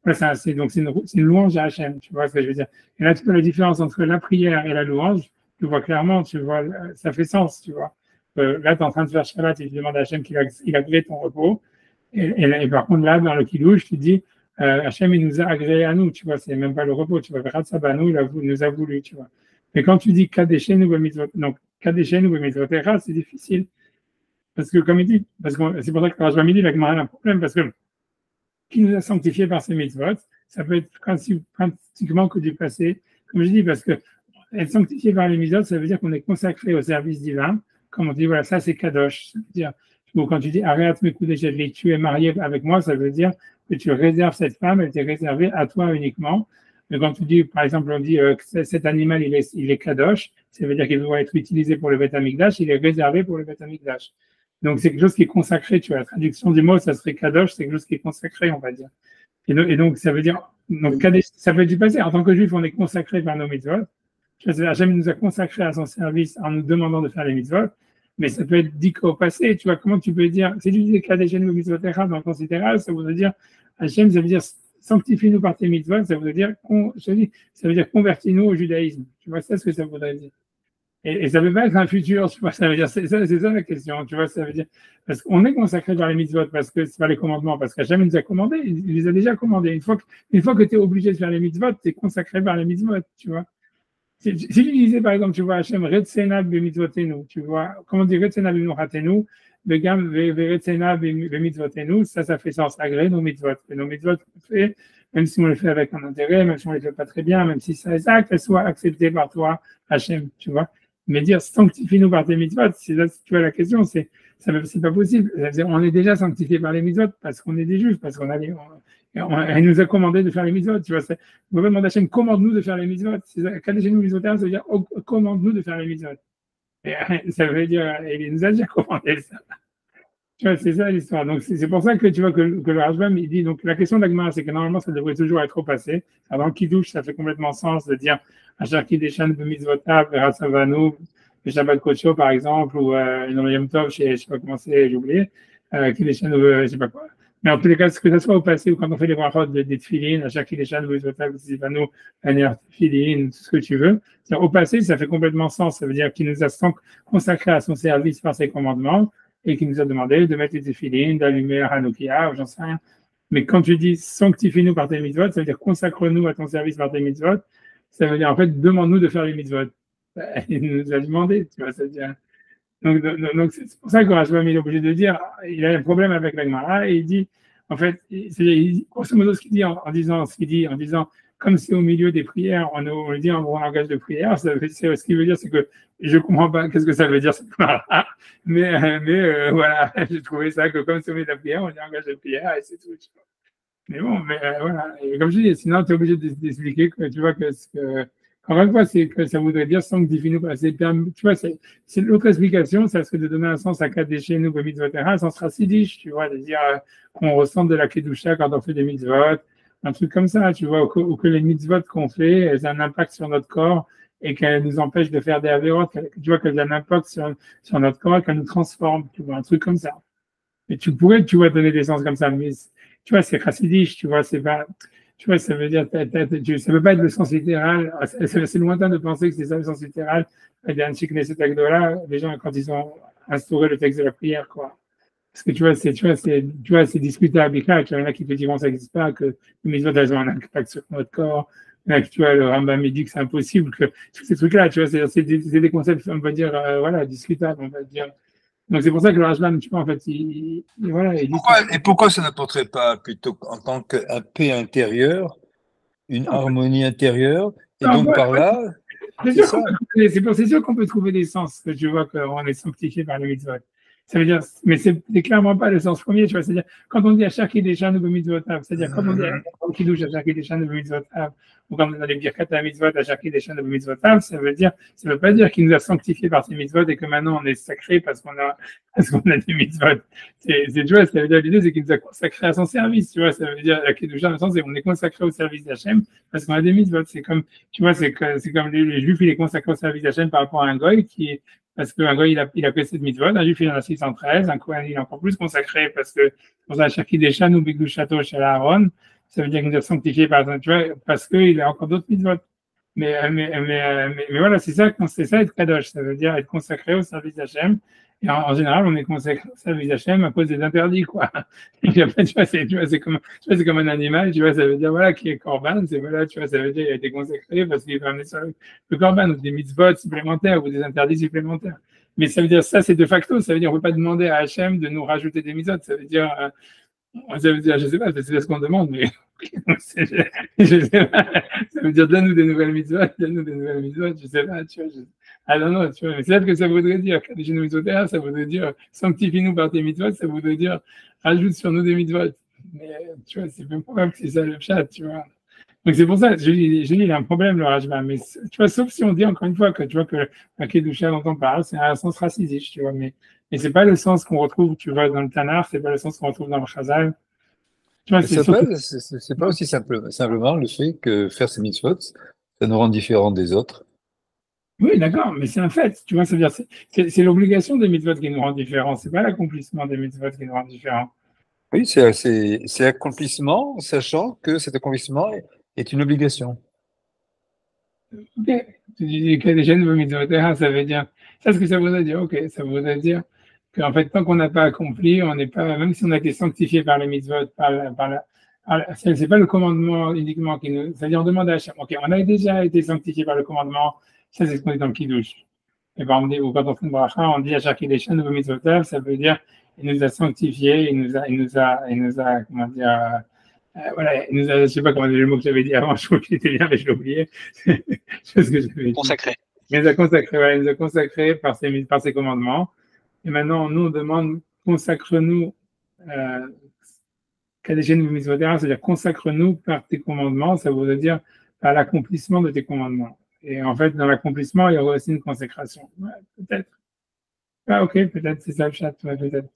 Voilà, c'est une louange à Hachem, tu vois ce que je veux dire. Et là, tu vois la différence entre la prière et la louange, tu vois clairement, tu vois, ça fait sens, tu vois. Là, tu es en train de faire Shabbat et tu demandes à Hachem qu'il a agréé ton repos. Et par contre, là, dans le Kiddush, tu dis, Hachem, il nous a agréé à nous, tu vois, c'est même pas le repos, tu vois. Ratsabanu, il nous a voulu, tu vois. Mais quand tu dis Kadeshenu b'mitzvot, donc Kadeshenu b'mitzvotecha, c'est difficile. Parce que, comme il dit, c'est pour ça que Rajbam dit, il a un problème, parce que qui nous a sanctifiés par ses mitzvot, ça peut être pratiquement que du passé, comme je dis, parce que être sanctifié par les mitzvot, ça veut dire qu'on est consacré au service divin, comme on dit, voilà, ça c'est kadosh. Ça veut dire, ou quand tu dis arrête mes coups de tu es marié avec moi, ça veut dire que tu réserves cette femme, elle t'est réservée à toi uniquement. Mais quand tu dis, par exemple, on dit que cet animal, il est kadosh, ça veut dire qu'il doit être utilisé pour le Beth Amikdash, il est réservé pour le Beth Amikdash. Donc c'est quelque chose qui est consacré, tu vois. La traduction du mot, ça serait kadosh, c'est quelque chose qui est consacré, on va dire. Et donc ça veut dire, donc ça peut être du passé. En tant que juif, on est consacré par nos mitzvot. Hachem nous a consacré à son service en nous demandant de faire les mitzvot. Mais ça peut être dit qu'au passé, tu vois, comment tu peux dire, c'est du Kadeshenu mitzvotecha dans le considéral, ça voudrait dire, Hachem, ça veut dire, sanctifie-nous par tes mitzvot, ça veut dire, ça veut dire, convertis-nous au judaïsme. Tu vois, c'est ce que ça voudrait dire. Et ça ne veut pas être un futur, tu vois, ça veut dire, c'est ça la question, tu vois, ça veut dire, parce qu'on est consacré par les mitzvot, parce que c'est pas les commandements, parce qu'Hachem nous a commandé, il les a déjà commandés. Une fois que tu es obligé de faire les mitzvot, tu es consacré par les mitzvot, tu vois. Si tu disais, par exemple, tu vois, Hachem, Retsena b'mitzvotenu, tu vois, comment dire Retsena b'mitzvotenu, Begam Retsena b'mitzvotenu, ça fait sens, agré nos mitzvot. Et nos mitzvot, même si on les fait avec un intérêt, même si on les fait pas très bien, même si ça exact, qu'elles soient acceptées par toi, Hachem, tu vois. Mais dire sanctifie-nous par tes mitzvot, c'est là, tu vois, la question, c'est pas possible. On est déjà sanctifié par les mitzvot parce qu'on est des juifs, parce qu'on a elle nous a commandé de faire les mitzvot, tu vois. On va demander à Hachem, commande-nous de faire les mitzvot. Kadeshenu mitzvot, ça veut dire commande-nous de faire les mitzvot. Et ça veut dire, il nous a déjà commandé ça. Tu vois, c'est ça l'histoire. Donc c'est pour ça que tu vois que le Rashbam, il dit, donc la question de l'Agmara, c'est que normalement ça devrait toujours être au passé. Alors dans le Kiddush, ça fait complètement sens de dire Asher Kideshan b'mitzvotav v'ratzavanu, le Shabbat Kocho par exemple, ou dans le Yom Tov, je sais pas comment c'est, j'ai oublié, Kideshan je sais pas quoi. Mais en tous les cas, que ce soit au passé ou quand on fait les brachot des tefilin, Asher Kideshan b'mitzvotav v'ratzavanu, l'année tefilin, tout ce que tu veux. Au passé, ça fait complètement sens. Ça veut dire qu'il nous a consacré à son service par ses commandements, et qui nous a demandé de mettre les téphilines, d'allumer la Hanoukia, ou j'en sais rien. Mais quand tu dis sanctifie-nous par tes mitzvot, ça veut dire consacre-nous à ton service par tes mitzvot, ça veut dire en fait demande-nous de faire les mitzvot. Il nous a demandé, tu vois, ça veut dire. Donc c'est pour ça que Rashbam est obligé de dire, il a un problème avec la Gemara et il dit, en fait, grosso modo ce qu'il dit en disant, comme c'est au milieu des prières, on le dit en langage de prière, ce qu'il veut dire, c'est que je ne comprends pas qu'est-ce que ça veut dire cette Gemara, mais voilà, j'ai trouvé ça que comme c'est au milieu de la prière, on dit en langage de prière et c'est tout. Mais bon, voilà, et comme je dis, sinon tu es obligé d'expliquer que tu vois que encore une fois, c'est que ça voudrait dire sanctifie-nous. Tu vois, c'est l'autre explication, ça serait de donner un sens à Kadeshenu b'mitzvotera, un sens racidish, tu vois, de dire qu'on ressent de la kedusha quand on fait des mitzvot, un truc comme ça, tu vois, ou que les mitzvot qu'on fait, elles ont un impact sur notre corps et qu'elles nous empêchent de faire des avérotes, tu vois, qu'elles ont un impact sur notre corps et qu'elles nous transforment, tu vois, un truc comme ça. Et tu pourrais, tu vois, donner des sens comme ça, mais tu vois, c'est chassidish, tu vois, c'est pas, tu vois, ça veut dire, ça peut pas être le sens littéral, c'est lointain de penser que c'est ça le sens littéral. Les gens, quand ils ont instauré le texte de la prière, quoi. Parce que tu vois, c'est discutable. Il y en a qui te diront que ça n'existe pas, que les mitzvot elles ont un impact sur notre corps. Là, tu vois, le Rambam dit que c'est impossible, que tous ces trucs-là, tu vois, c'est des concepts, on va dire, voilà, discutables, on va dire. Donc c'est pour ça que le Rashbam, tu vois, en fait, il dit pourquoi ça n'apporterait pas plutôt en tant qu'un paix intérieure, une harmonie intérieure, et donc par là, c'est sûr qu'on peut trouver des sens, que tu vois qu'on est sanctifié par le mitzvot. Ça veut dire, mais c'est clairement pas le sens premier, tu vois, c'est-à-dire, quand on dit à chaque Kideshan ou mitzvotav, c'est-à-dire, quand on dit à Kiddush à chaque Kideshan ou mitzvotav, ou quand on a les Birkat à mitzvot à chaque Kideshan ou mitzvotav, ça veut pas dire qu'il nous a sanctifié par ses mitzvot et que maintenant on est sacré parce qu'on a des mitzvot. Tu vois, ça veut dire, l'idée, c'est qu'il nous a consacré à son service, tu vois, ça veut dire, la Kiddush, dans le sens, c'est qu'on est consacré au service d'Hachem parce qu'on a des mitzvot. C'est comme, tu vois, c'est comme les Juifs, il est consacré au service d'Hachem par rapport à un goy parce qu'un gars, il a fait cette mitzvot, un juif, il en a 613, un Kohen, il est encore plus consacré parce que dans un Shaki Deshan ou Bigdou Chateau chez Aaron, ça veut dire qu'il est sanctifié par exemple, tu vois, parce qu'il a encore d'autres mitzvot. Mais voilà, c'est ça être Kadosh, ça veut dire être consacré au service d'Hachem. Et en général, on est consacré au service d'Hachem à cause des interdits, quoi. Tu vois, c'est comme un animal, tu vois, ça veut dire, voilà, qui est Korban, c'est voilà, tu vois, ça veut dire qu'il a été consacré parce qu'il va amener sur le Korban, ou des mitzvot supplémentaires, ou des interdits supplémentaires. Mais ça veut dire, ça, c'est de facto, ça veut dire, on ne peut pas demander à Hachem de nous rajouter des mitzvot, ça veut dire, je sais pas, c'est ce qu'on demande, mais je sais pas, ça veut dire, donne-nous des nouvelles mitzvot, je sais pas, tu vois, Ah non, non, tu vois, mais c'est là que ça voudrait dire, Kadeshenu Mitzvotera, ça voudrait dire sanctifie-nous par tes mitzvot, ça voudrait dire ajoute sur nous des mitzvot. Mais tu vois, c'est même probable que c'est ça le chat, tu vois. Donc c'est pour ça, je dis, il a un problème, le Rajba. Mais tu vois, sauf si on dit encore une fois que tu vois que la Kedusha dont on parle, c'est un sens raciste, tu vois. Mais c'est pas le sens qu'on retrouve, tu vois, dans le Tanakh, c'est pas le sens qu'on retrouve dans le Chazal. Tu vois, c'est surtout... C'est pas aussi simplement le fait que faire ces mitzvot, ça nous rend différents des autres. Oui, d'accord, mais c'est un fait, tu vois, c'est-à-dire, c'est l'obligation des mitzvot qui nous rend différents, c'est pas l'accomplissement des mitzvot qui nous rend différents. Oui, c'est l'accomplissement, sachant que cet accomplissement est une obligation. Ok, tu dis que les jeunes mitzvot, ça veut dire, ça ce que ça voudrait dire, ok, ça voudrait dire qu'en fait, tant qu'on n'a pas accompli, on n'est pas, même si on a été sanctifié par les mitzvot, c'est pas le commandement uniquement qui nous, c'est-à-dire on demande à Hachem, ok, on a déjà été sanctifié par le commandement, ça c'est ce qu'on dit dans le Kiddush. Et par exemple, ou quand on fait une bracha, on dit à chaque Kiddush, nouveau mitzvot, ça veut dire, il nous a sanctifié, il nous a, comment dire, voilà, il nous a, je sais pas comment dire le mot que j'avais dit avant, je crois qu'il était bien, mais je l'ai oublié. Je sais ce que j'avais dit. Consacré. Il nous a consacré, voilà, il nous a consacré par ses commandements. Et maintenant, nous, on demande, consacre-nous, Kadeshenu Mitzvotera, c'est-à-dire consacre-nous par tes commandements, ça veut dire par l'accomplissement de tes commandements. Et en fait, dans l'accomplissement, il y aura aussi une consécration. Ouais, peut-être. Ah, ok, peut-être, c'est ça le chat. Ouais, peut-être.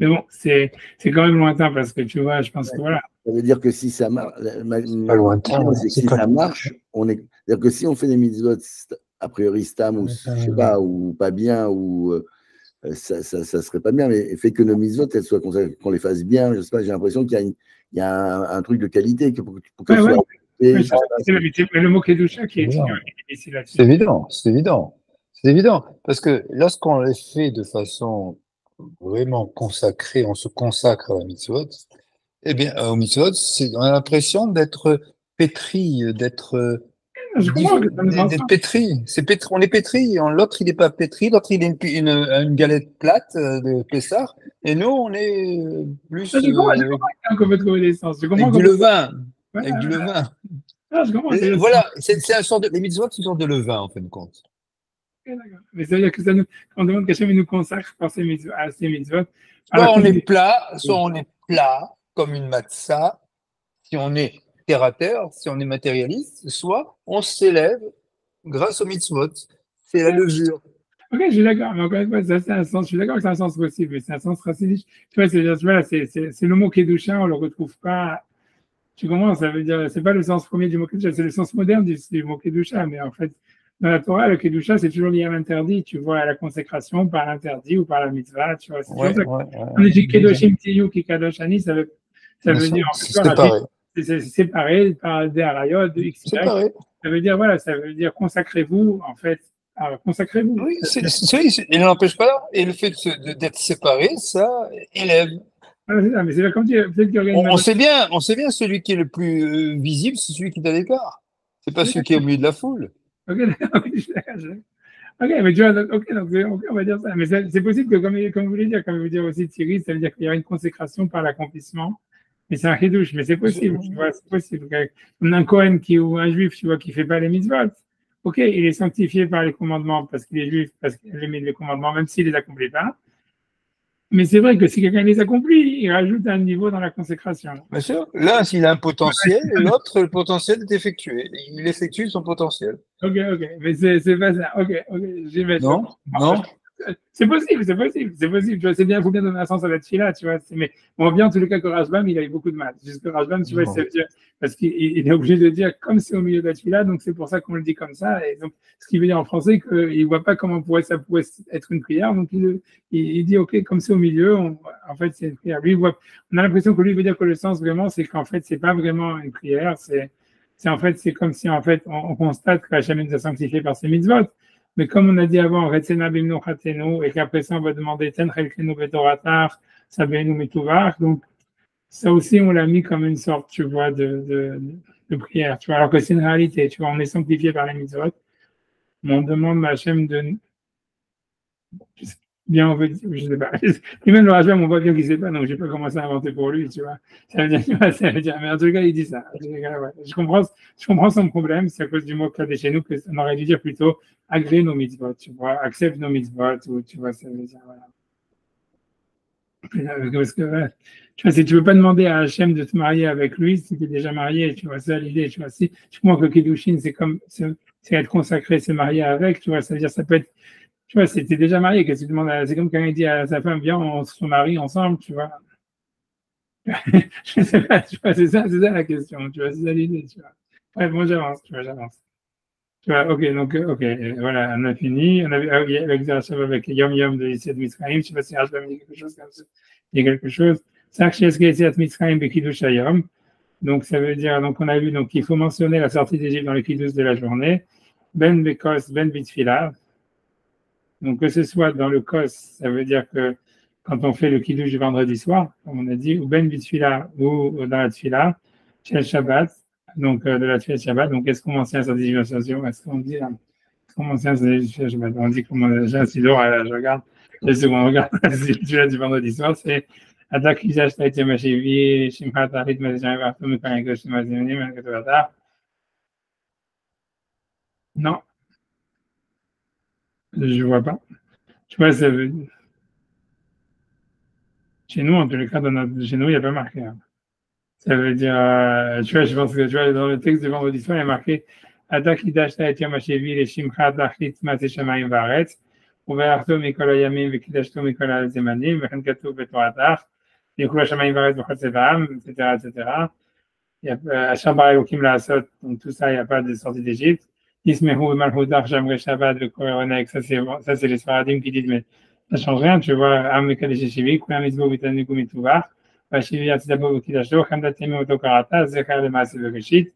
Mais bon, c'est quand même lointain parce que tu vois, je pense que voilà. Ça veut dire que si ça marche, Pas lointain, si ça marche, c'est-à-dire que si on fait des mitzvot a priori stam ou je sais pas, ou pas bien, ou ça serait pas bien, mais fait que nos mitzvot elles soient qu'on les fasse bien, je sais pas, j'ai l'impression qu'il y a un truc de qualité pour qu'elles soient. Mais le mot Kedusha qui est ici là-dessus. C'est évident, c'est évident. C'est évident, parce que lorsqu'on les fait de façon vraiment consacrée, on se consacre à la mitzvot, eh bien, au mitzvot, on a l'impression d'être pétri, d'être pétri. On est pétri. L'autre, il n'est pas pétri. L'autre, il est une galette plate de Pessar. Et nous, on est plus avec du levain. Avec du levain. Voilà, c'est un sort de. Les mitzvot, c'est une sorte de levain, en fin de compte. Mais ça veut dire que on demande qu'Hachem nous consacre par ces mitzvot. Soit on est plat, comme une matzah, si on est terre à terre, si on est matérialiste, soit on s'élève grâce aux mitzvot. C'est la levure. Ok, je suis d'accord, mais encore une fois, ça c'est un sens, je suis d'accord que c'est un sens possible, mais c'est un sens raciste. Tu vois, c'est le mot Kedusha, on le retrouve pas. Tu comprends, ça veut dire, c'est pas le sens premier du mot Kedusha, c'est le sens moderne du mot Kedusha, mais en fait, dans la Torah, le Kedusha, c'est toujours lié à l'interdit, tu vois, à la consécration par l'interdit ou par la mitzvah, tu vois. On dit Kedoshim Tiyu ki Kadoshani, ça veut dire, en fait, c'est séparé par des arayot, de X, Y. Ça veut dire, voilà, ça veut dire consacrez-vous, en fait, consacrez-vous. Oui, il n'empêche pas, et le fait d'être séparé, ça élève. Ah, c'est ça, mais c'est là comme on sait bien, celui qui est le plus visible, c'est celui qui est à l'écart. C'est pas celui qui est au milieu de la foule. Ok, mais tu vois, donc, on va dire ça. Mais c'est possible que, comme vous voulez dire, comme vous dire aussi Thierry, ça veut dire qu'il y a une consécration par l'accomplissement. Mais c'est un chidouche, mais c'est possible, tu vois, c'est possible. On a un Kohen ou un juif, tu vois, qui fait pas les mitzvot. Ok, il est sanctifié par les commandements parce qu'il est juif, parce qu'il aime les commandements, même s'il les accomplit pas. Mais c'est vrai que si quelqu'un les accomplit, il rajoute un niveau dans la consécration. Bien sûr. L'un, s'il a un potentiel, l'autre, le potentiel est effectué. Il effectue son potentiel. Ok, mais c'est pas ça. Ok, j'y vais. Non. C'est possible. Tu vois, c'est bien, il faut bien donner un sens à la tchila, tu vois. Mais on voit bien en tous les cas que Rashbam, il a eu beaucoup de mal. Jusque Rashbam, tu vois, parce qu'il est obligé de dire comme c'est au milieu de la tchila, donc c'est pour ça qu'on le dit comme ça. Et donc, ce qui veut dire en français qu'il ne voit pas comment ça pourrait être une prière. Donc, il dit, OK, comme c'est au milieu, en fait, c'est une prière. On a l'impression que lui veut dire que le sens vraiment, c'est qu'en fait, c'est pas vraiment une prière. C'est comme si, en fait, on constate que Hachem nous a sanctifié par ses mitzvot. Mais comme on a dit avant, Retzena bimnu chatenu, et qu'après ça, on va demander Ten chelkenu betoratar, sabenu mituvar. Donc, ça aussi, on l'a mis comme une sorte, tu vois, de prière, tu vois, alors que c'est une réalité, tu vois, on est sanctifié par les mitzvot. Mais on demande à Hachem Bien, on veut dire, je sais pas. Lui-même, le Rajbam, on voit bien qu'il ne sait pas, donc je n'ai pas commencé à inventer pour lui, tu vois. Ça veut dire, ça veut dire, mais en tout cas, il dit ça. Ouais. Je comprends son problème, c'est à cause du mot cladé chez nous, qu'on aurait dû dire plutôt agrée nos mitzvot, tu vois, accepte nos mitzvot, ou tu vois, ça veut dire, voilà. Parce que, ouais, tu vois, si tu veux pas demander à Hachem de te marier avec lui, si tu es déjà marié, tu vois, c'est l'idée, tu vois, si, je crois que Kiddushin, c'est être consacré, c'est marier avec, tu vois, ça veut dire, ça peut être, tu vois, si tu es déjà marié, que tu demandes c'est comme quand il dit à sa femme, viens, on se marie ensemble, tu vois. Je sais pas, tu vois, c'est ça la question, tu vois, c'est ça l'idée, tu vois. Ouais, bon, j'avance, tu vois, j'avance. Tu vois, ok, donc, ok, voilà, on a fini. On a vu l'exercice avec Yom Yom de Yetziat Mitzrayim. Je sais pas si Rachel a dit quelque chose comme ça. Il y a quelque chose. Sach Yetziat Mitzrayim Bekidush Hayom. Donc, ça veut dire, donc, on a vu, donc, il faut mentionner la sortie d'Égypte dans le Kiddush de la journée. Ben Bekos, Ben Bitfila. Donc, que ce soit dans le Kos, ça veut dire que quand on fait le Kiddush du vendredi soir, comme on a dit, ou Ben Bitfila, ou dans la Tfila, Shel Shabbat, donc de la Tfila Shabbat. Donc, est-ce qu'on mentionne la sortie d'Égypte? Est-ce qu'on dit, comment ça, on dit comment j'ai un stylo, je regarde, les secondes, regarde, celui-là du vendredi soir, c'est Adak Kizash Taïtia Machivi, Shimhat Arit Mazjan Vartum, Mekanago Shimazimini, Menkatovata. Non, je vois pas. Tu vois, chez nous, en tous les cas, chez nous, il n'y a pas marqué. Hein. Ça veut dire, tu vois, je pense que tu vois, dans le texte du vendredi soir, il y a marqué Adak Kizash Taïtia Machivi, Shimhat Arit Mazjan Varetz. ובערכתו מכל הימים וקידשתו מכל הזמנים וכן כתוב בתורתך וכל השמיים וארץ בכל צבעם, etc. etc. אשר ברא אלוקים לעשות, donc tout ça, il n'y a pas de sortie d'Égypte. ישמחו במלכותך שמרי שבת וכל עונג, ça c'est les Sfaradim qui disent mais ça change rien, tu vois, עם מקדש השיבי, כולם יצבו ויתענגו מטובח, והשיבי יצדבו וקידשתו, חמדת ימי אותו קראתה, זכר למעשה בראשית,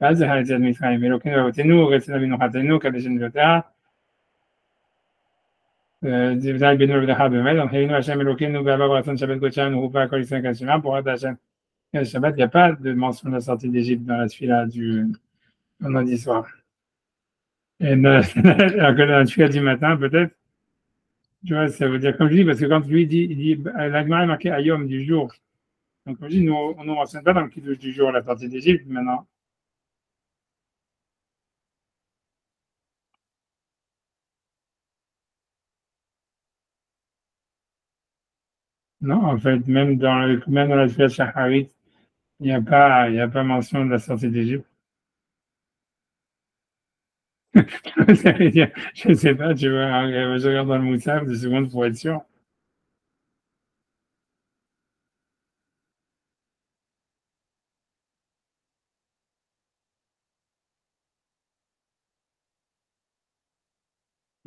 ואז זכר יציאת מצרים, ואלוקינו ואבותינו, רצון אבינו קדשנו ויותר. Zivzal Beno Lecha Bemed, donc Réunion Hachem Elokeinu Be'avar Ratzon Shabbat Kodesh ou pas Kol Yisrael Kashima, pour Hachem Shabbat, il n'y a pas de mention de la sortie d'Égypte dans la tefila du vendredi soir. Et dans la tefila du matin, peut-être, tu vois, ça veut dire, comme je dis, parce que quand lui dit, il dit, la Gemara est marquée Ayom du jour. Donc, comme je dis, nous, on ne mentionne pas dans le Kiddush du jour la sortie d'Égypte maintenant. Non, en fait, même dans la tefila Shacharit, il n'y a pas mention de la sortie d'Égypte. Ça veut dire, je ne sais pas, tu vois, je regarde dans le Moussaf 2 secondes pour être sûr.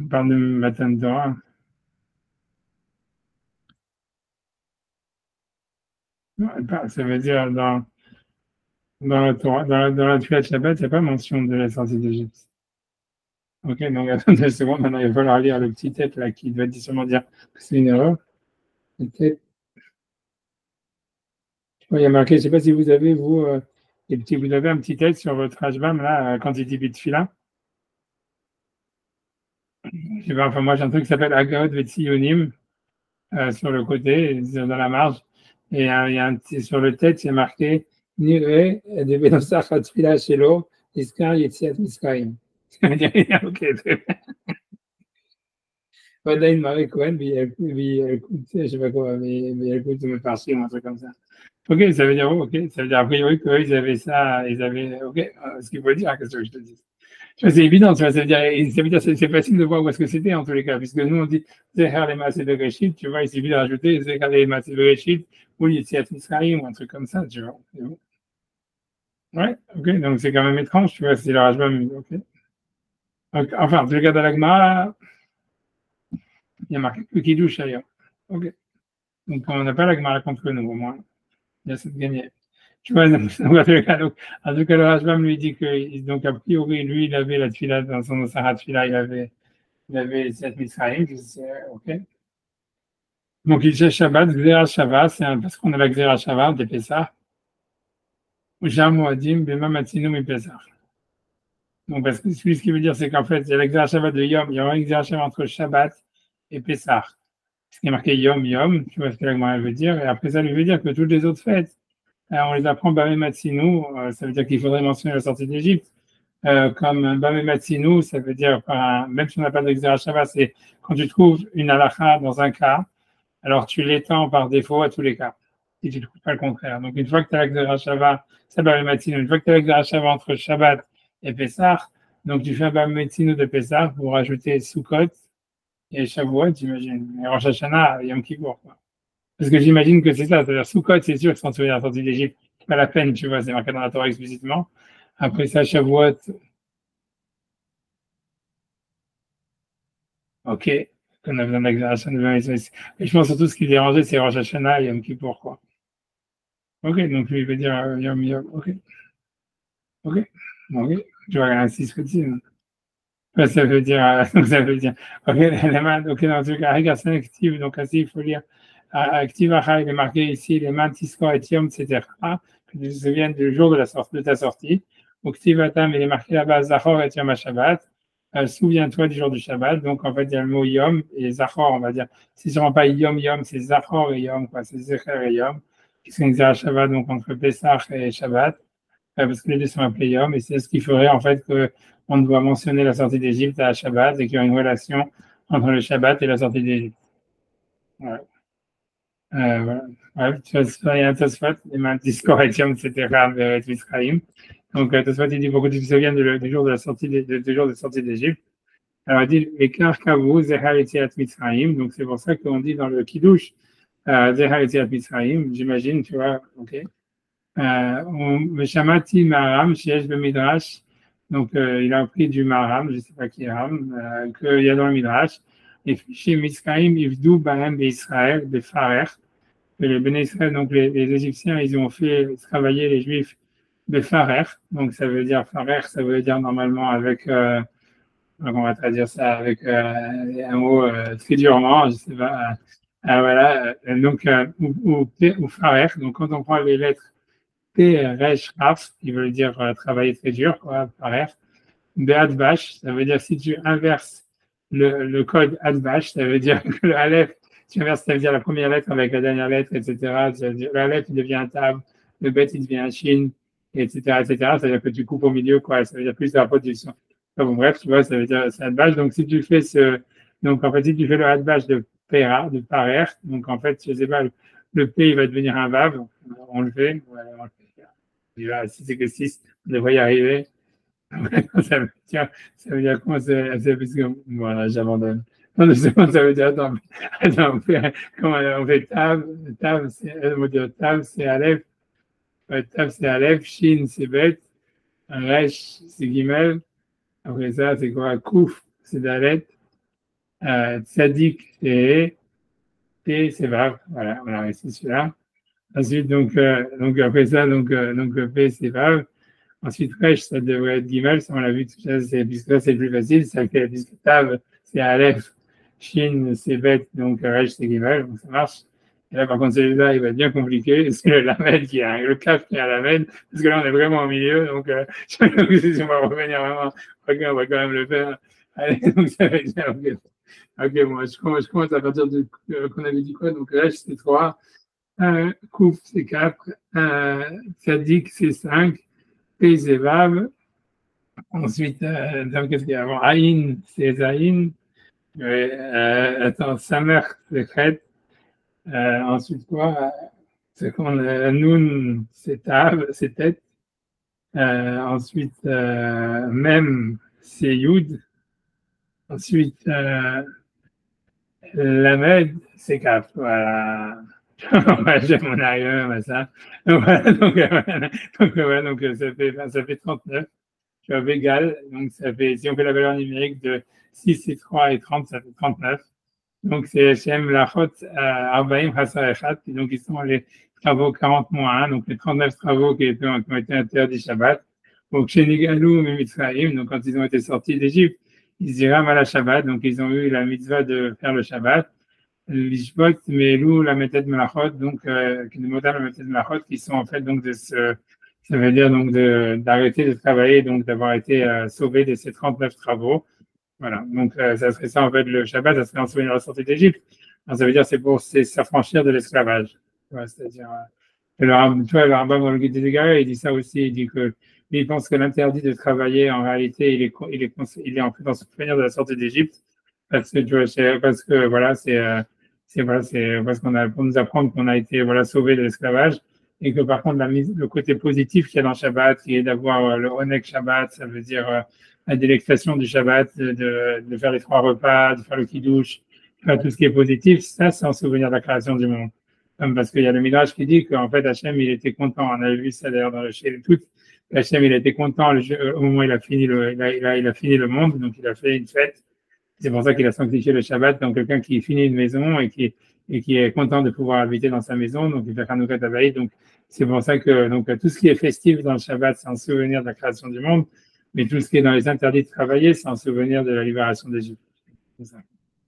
On parle de Matan Torah. Non, ça veut dire dans la Torah, dans la Tfilat Shabbat, il n'y a pas mention de la sortie d'Égypte. Ok, donc attends 2 secondes, maintenant il va falloir lire le petit tête là qui doit sûrement dire que c'est une erreur. Il y a marqué, je ne sais pas si vous avez, vous, vous avez un petit texte sur votre Hashbam là, quand il dit Bitfila. Je sais pas, enfin, moi j'ai un truc qui s'appelle Agaot Vetsionim sur le côté, dans la marge. Et sur le tête, c'est marqué Nire de Benosach Hatfila Shelo, Iskar Yetziat Mitzrayim. Ça veut dire, ok, très bien. Wadaïn Marie Cohen, mais elle écoute, je sais pas quoi, mais elle écoute me farci ou un truc comme ça. Ok, ça veut dire, ok, ça veut dire a priori qu'eux, ils avaient ça, ok, ce qu'il faut dire, qu'est-ce que je te dis. C'est évident, tu vois, ça veut dire c'est facile de voir où est-ce que c'était en tous les cas, puisque nous on dit Zecher les Maaseh de Réchit, tu vois, il suffit de rajouter Zecher les Maaseh de Réchit ou Yetziat Mitzrayim ou un truc comme ça, tu vois. Ouais, ok, donc c'est quand même étrange, tu vois, c'est le Rajbam, ok. Donc, enfin, tu regardes à la Gemara, il y a marqué que Kiddush ailleurs. Ok. Donc on n'a pas la Gemara contre nous, au moins. Il y a cette gagnée. Tu vois, donc, en tout cas, le Rajbam lui dit que, donc, a priori, lui, il avait la Tfila, dans son Sarat Tfila, il avait cette Mitzrayim, je sais, ok. Donc, il dit Shabbat, Gzera Shabbat, c'est parce qu'on a la Gzera Shabbat des Pessah. Ou Jam Moadim, Bema Matzinu Mi Pessah. Donc, parce que ce qui veut dire, c'est qu'en fait, il y a la Gzera Shabbat de Yom, il y aura une Gzera Shabbat entre Shabbat et Pessah. ce qui est marqué Yom Yom, tu vois ce que la Gemara veut dire, et après ça, elle veut dire que toutes les autres fêtes, on les apprend Bamé Matsinu, ça veut dire qu'il faudrait mentionner la sortie d'Égypte, comme Bamé Matsinu, ça veut dire, même si on n'a pas d'Exera Shabbat, c'est quand tu trouves une halakha dans un cas, alors tu l'étends par défaut à tous les cas, si tu ne trouves pas le contraire. Donc une fois que tu as l'Exera Shabbat, c'est Bamé Matsinu, une fois que tu as l'Exera Shabbat entre Shabbat et Pessah, donc tu fais un Bamé Matsinu de Pessah pour rajouter Sukkot et Shavuot, j'imagine, et Rosh Hashanah, Yom Kippour, quoi. Parce que j'imagine que c'est ça, c'est-à-dire Sukkot, c'est sûr que s'en souvenir de la sortie d'Égypte, pas la peine, tu vois, c'est marqué dans la Torah explicitement. Après ça, Shavuot, ok, qu'on a besoin d'exagération de et je pense surtout ce qui dérangeait, c'est Rosh Hashanah et Yom Kippour, quoi. Ok, donc lui, il veut dire Yom Yom, ok, ok, tu vois, il insiste là-dessus. Ça veut dire, ok, ok, dans tout cas, Regarson active, donc ainsi, il faut lire, active, il est marqué ici, les mains, Tiskor et Tiom, etc., que tu te souviens du jour de ta sortie. Donc, Tivatam, il est marqué là-bas, Zachor et Yom Shabbat, souviens-toi du jour du Shabbat, donc en fait, il y a le mot Yom et Zachor, on va dire, c'est sûrement pas Yom Yom, c'est Zachor et Yom, quoi, c'est Zecher et Yom, qui sont exercés à Shabbat, donc entre Pessah et Shabbat. Parce que les deux sont appelés Yom, et c'est ce qui ferait en fait qu'on doit mentionner la sortie d'Égypte à Shabbat et qu'il y a une relation entre le Shabbat et la sortie d'Égypte. Ouais. Voilà. Ouais, tu vois, il y a un Tosfot, les mains Discord, etc., vers Israël. Donc, Tosfot, il dit, pour que tu te souviennes du jour de la sortie du jour de sortie d'Égypte. Alors, il dit, Ekar Kavu, Zehar Etiat Mitzrayim. Donc, c'est pour ça qu'on dit dans le Kiddush, Zehar Etiat Mitzrayim, j'imagine, tu vois, ok. Shamati Maram, Shiesh Midrash. Donc, il a appris du Maram, je ne sais pas qui est Ram, qu'il y a dans le Midrash. Et chez Mitzrayim, Ivdou Bahem Israël, des Farer. Les Béné Israël, donc les Égyptiens, ils ont fait travailler les Juifs des Farer. Donc, ça veut dire Farer, ça veut dire normalement avec, on va traduire ça avec un mot très durement, je sais pas. Voilà, donc, ou Farer. Donc, quand on prend les lettres Resh Raf, qui veut dire travailler très dur, quoi, par R. Be'ad Bash, ça veut dire si tu inverses le code Ad Bash, ça veut dire que le Aleph, tu inverses, ça veut dire la première lettre avec la dernière lettre, etc. Le Aleph, il devient un Tab, le Bet, il devient un Shin, etc., etc. Ça veut dire que tu coupes au milieu, quoi. Ça veut dire plus de la production. Bon, bref, tu vois, ça veut dire c'est Ad Bash. Donc, si tu fais donc, en fait, si tu fais le Ad Bash de Pera, de par R, donc, en fait, je sais pas, le P, il va devenir un Vav, on le fait, voilà, on le fait. Si c'est que 6, on devrait y arriver. ça veut dire comment voilà, j'abandonne. Non, c'est quoi ça veut dire? Attends, comment on fait Tav, c'est Aleph, Tav, c'est Aleph, Shin, c'est Bet, Resh, c'est Gimel, après ça, c'est quoi? Kouf, c'est Dalet, Tzadik, c'est T, c'est Vav, voilà, on a réussi celui-là. Ensuite, donc après ça, donc P, c'est Vav. Ensuite, Resh, ça devrait être Gimel, ça on l'a vu tout ça, puisque là c'est plus facile, puisque Tav, c'est Aleph, Shin, c'est Bet, donc Resh, c'est Gimel, donc ça marche. Et là, par contre, celui-là, il va être bien compliqué, c'est le Lamed le Kaf qui est à Lamed, parce que là, on est vraiment au milieu, donc, si on va revenir vraiment, on va quand même le faire. Allez, donc ça va être bien, ok, moi, je commence à partir de, qu'on avait dit quoi, donc Resh, c'est 3, Kouf, c'est 4, Tzadik, c'est 5, P, c'est Vav. Ensuite, qu'est-ce qu'il y a avant? Aïn, c'est Zaïn. Attends, Samer, c'est Chet. Ensuite, quoi? C'est qu'on a Noun, c'est Tav, c'est Tête. Ensuite, Mem, c'est Yud. Ensuite, Lamed, c'est Kaf. Voilà. J'aime mon arrivée même à ça. Donc, voilà, donc, ça fait 39. Tu as égal, donc ça fait, si on fait la valeur numérique de 6 et 3 et 30, ça fait 39. Donc c'est Shem Lachot Arbaim Hasar Echat, donc ils sont les travaux 40-1, donc les 39 travaux qui ont été interdits Shabbat. Donc chez Nigalou et Mitzrayim, donc quand ils ont été sortis d'Égypte, ils iraient à la Shabbat, donc ils ont eu la mitzvah de faire le Shabbat. L'Ishbot, Melou, la méthode Melachot, donc qui sont en fait donc ça veut dire donc d'arrêter de travailler, donc d'avoir été sauvé de ces 39 travaux. Voilà, donc ça serait ça en fait le Shabbat, ça serait en souvenir de la sortie d'Égypte. Alors, ça veut dire c'est pour s'affranchir de l'esclavage. C'est-à-dire, le Rambam dans le Guide des Égarés, il dit ça aussi. Il dit que il pense que l'interdit de travailler, en réalité, il est en fait dans ce souvenir de la sortie d'Égypte, parce que voilà, c'est parce qu'on a pour nous apprendre qu'on a été voilà sauvé de l'esclavage, et que par contre le côté positif qu'il y a dans Shabbat, qui est d'avoir le Onek Shabbat, ça veut dire la délectation du Shabbat, de faire les 3 repas, de faire le kiddush, faire tout ce qui est positif, ça c'est en souvenir de la création du monde. Parce qu'il y a le Midrash qui dit qu'en fait Hachem il était content, on avait vu ça d'ailleurs dans le chez tout, Hachem il était content au moment où il a fini le monde, donc il a fait une fête. C'est pour ça qu'il a sanctifié le Shabbat, donc quelqu'un qui finit une maison et qui est content de pouvoir habiter dans sa maison, donc il fait Hanoukat Habayit. Donc c'est pour ça que donc tout ce qui est festif dans le Shabbat, c'est un souvenir de la création du monde, mais tout ce qui est dans les interdits de travailler, c'est un souvenir de la libération d'Égypte.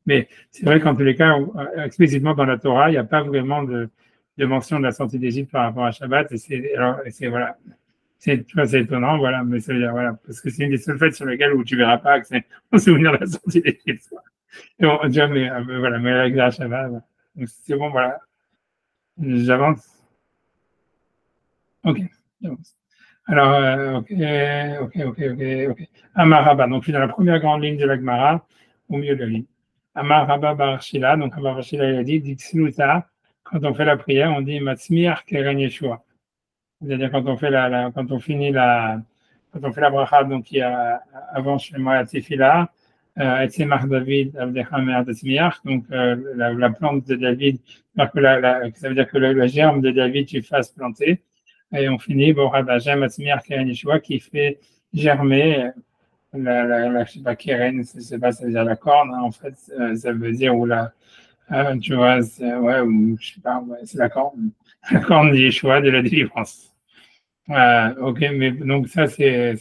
Mais c'est vrai qu'en tous les cas, explicitement dans la Torah, il n'y a pas vraiment de mention de la sortie d'Égypte par rapport à Shabbat, et c'est voilà. C'est étonnant, voilà, mais ça veut dire, voilà, parce que c'est une des seules fêtes sur lesquelles où tu verras pas que c'est un souvenir de la sortie d'Égypte. Bon, déjà, mais voilà, mais avec la Shabbat, voilà. Donc c'est bon, voilà. J'avance. Ok, j'avance. Alors, ok. Amar Rabba, donc je suis dans la première grande ligne de la Gemara, au milieu de la ligne. Amar Rabba Bar Shila, donc Rabba Bar Shila, il a dit, Tsiluta, quand on fait la prière, on dit Matzmiar Keren Yeshua. C'est-à-dire quand on finit la bracha, donc il y a avant Shema la Tefila, Etzemach David Avdecha Me'at Tzmiach, donc la plante de David, ça veut dire que la germe de David tu fasses planter, et on finit Borad Hashem Atzmiach Keren Yeshua qui fait germer la Keren, c'est pas ça veut dire la corne, hein, en fait ça veut dire ou la tu vois, ouais, ou je sais pas, ouais, c'est la corne de Yeshua de la délivrance. Ok, mais donc ça c'est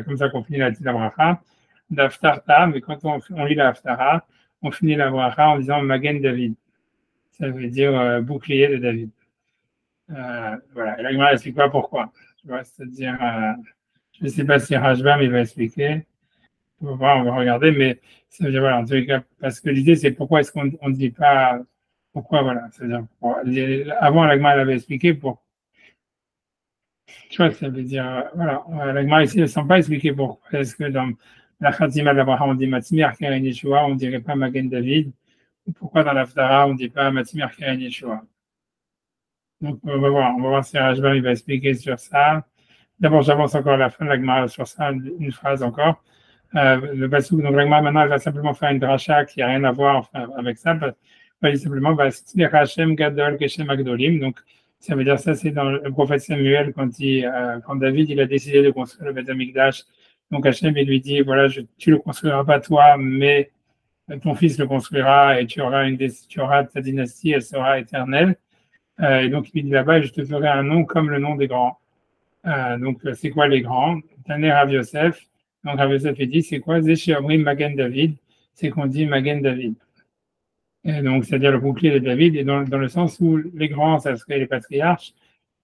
comme ça qu'on finit la bracha d'Aftarta, mais quand on lit la Haftara, on finit la bracha en disant Magen David. Ça veut dire bouclier de David. Voilà, et là, il m'explique pas pourquoi. Tu vois, c'est-à-dire, je ne sais pas si Rajbam il va expliquer. On va voir, on va regarder, mais ça veut dire, voilà, en tous les cas, parce que l'idée c'est pourquoi est-ce qu'on ne dit pas, pourquoi, voilà, c'est-à-dire, avant l'Agma elle avait expliqué pour. Tu vois, ça veut dire, voilà, l'Agma ici ne semble pas expliquer pourquoi est-ce que dans la Khatima d'Abraham on dit Matzmiach Keren Yeshua, on ne dirait pas Magen David, ou pourquoi dans l'Aftara on ne dit pas Matzmiach Keren Yeshua. Donc, on va voir si Rajbam il va expliquer sur ça. D'abord, j'avance encore à la fin de l'Agma sur ça, une phrase encore. Le Basouk, donc l'Agma maintenant, elle va simplement faire une dracha qui n'a rien à voir avec ça. Elle va dire simplement, Hashem Gadol Keshem Agdolim. Donc, ça veut dire ça, c'est dans le prophète Samuel quand David il a décidé de construire le Beth Amikdash. Donc Hashem il lui dit voilà, tu le construiras pas toi, mais ton fils le construira et tu auras ta dynastie, elle sera éternelle. Et donc il dit là-bas, je te ferai un nom comme le nom des grands. Donc c'est quoi les grands? Taner Rav Yosef. Donc Rav Yosef il dit c'est quoi Zéché Omrim Magen David? C'est qu'on dit Magen David. Et donc, c'est-à-dire le bouclier de David, et dans le sens où les grands, ça serait les patriarches,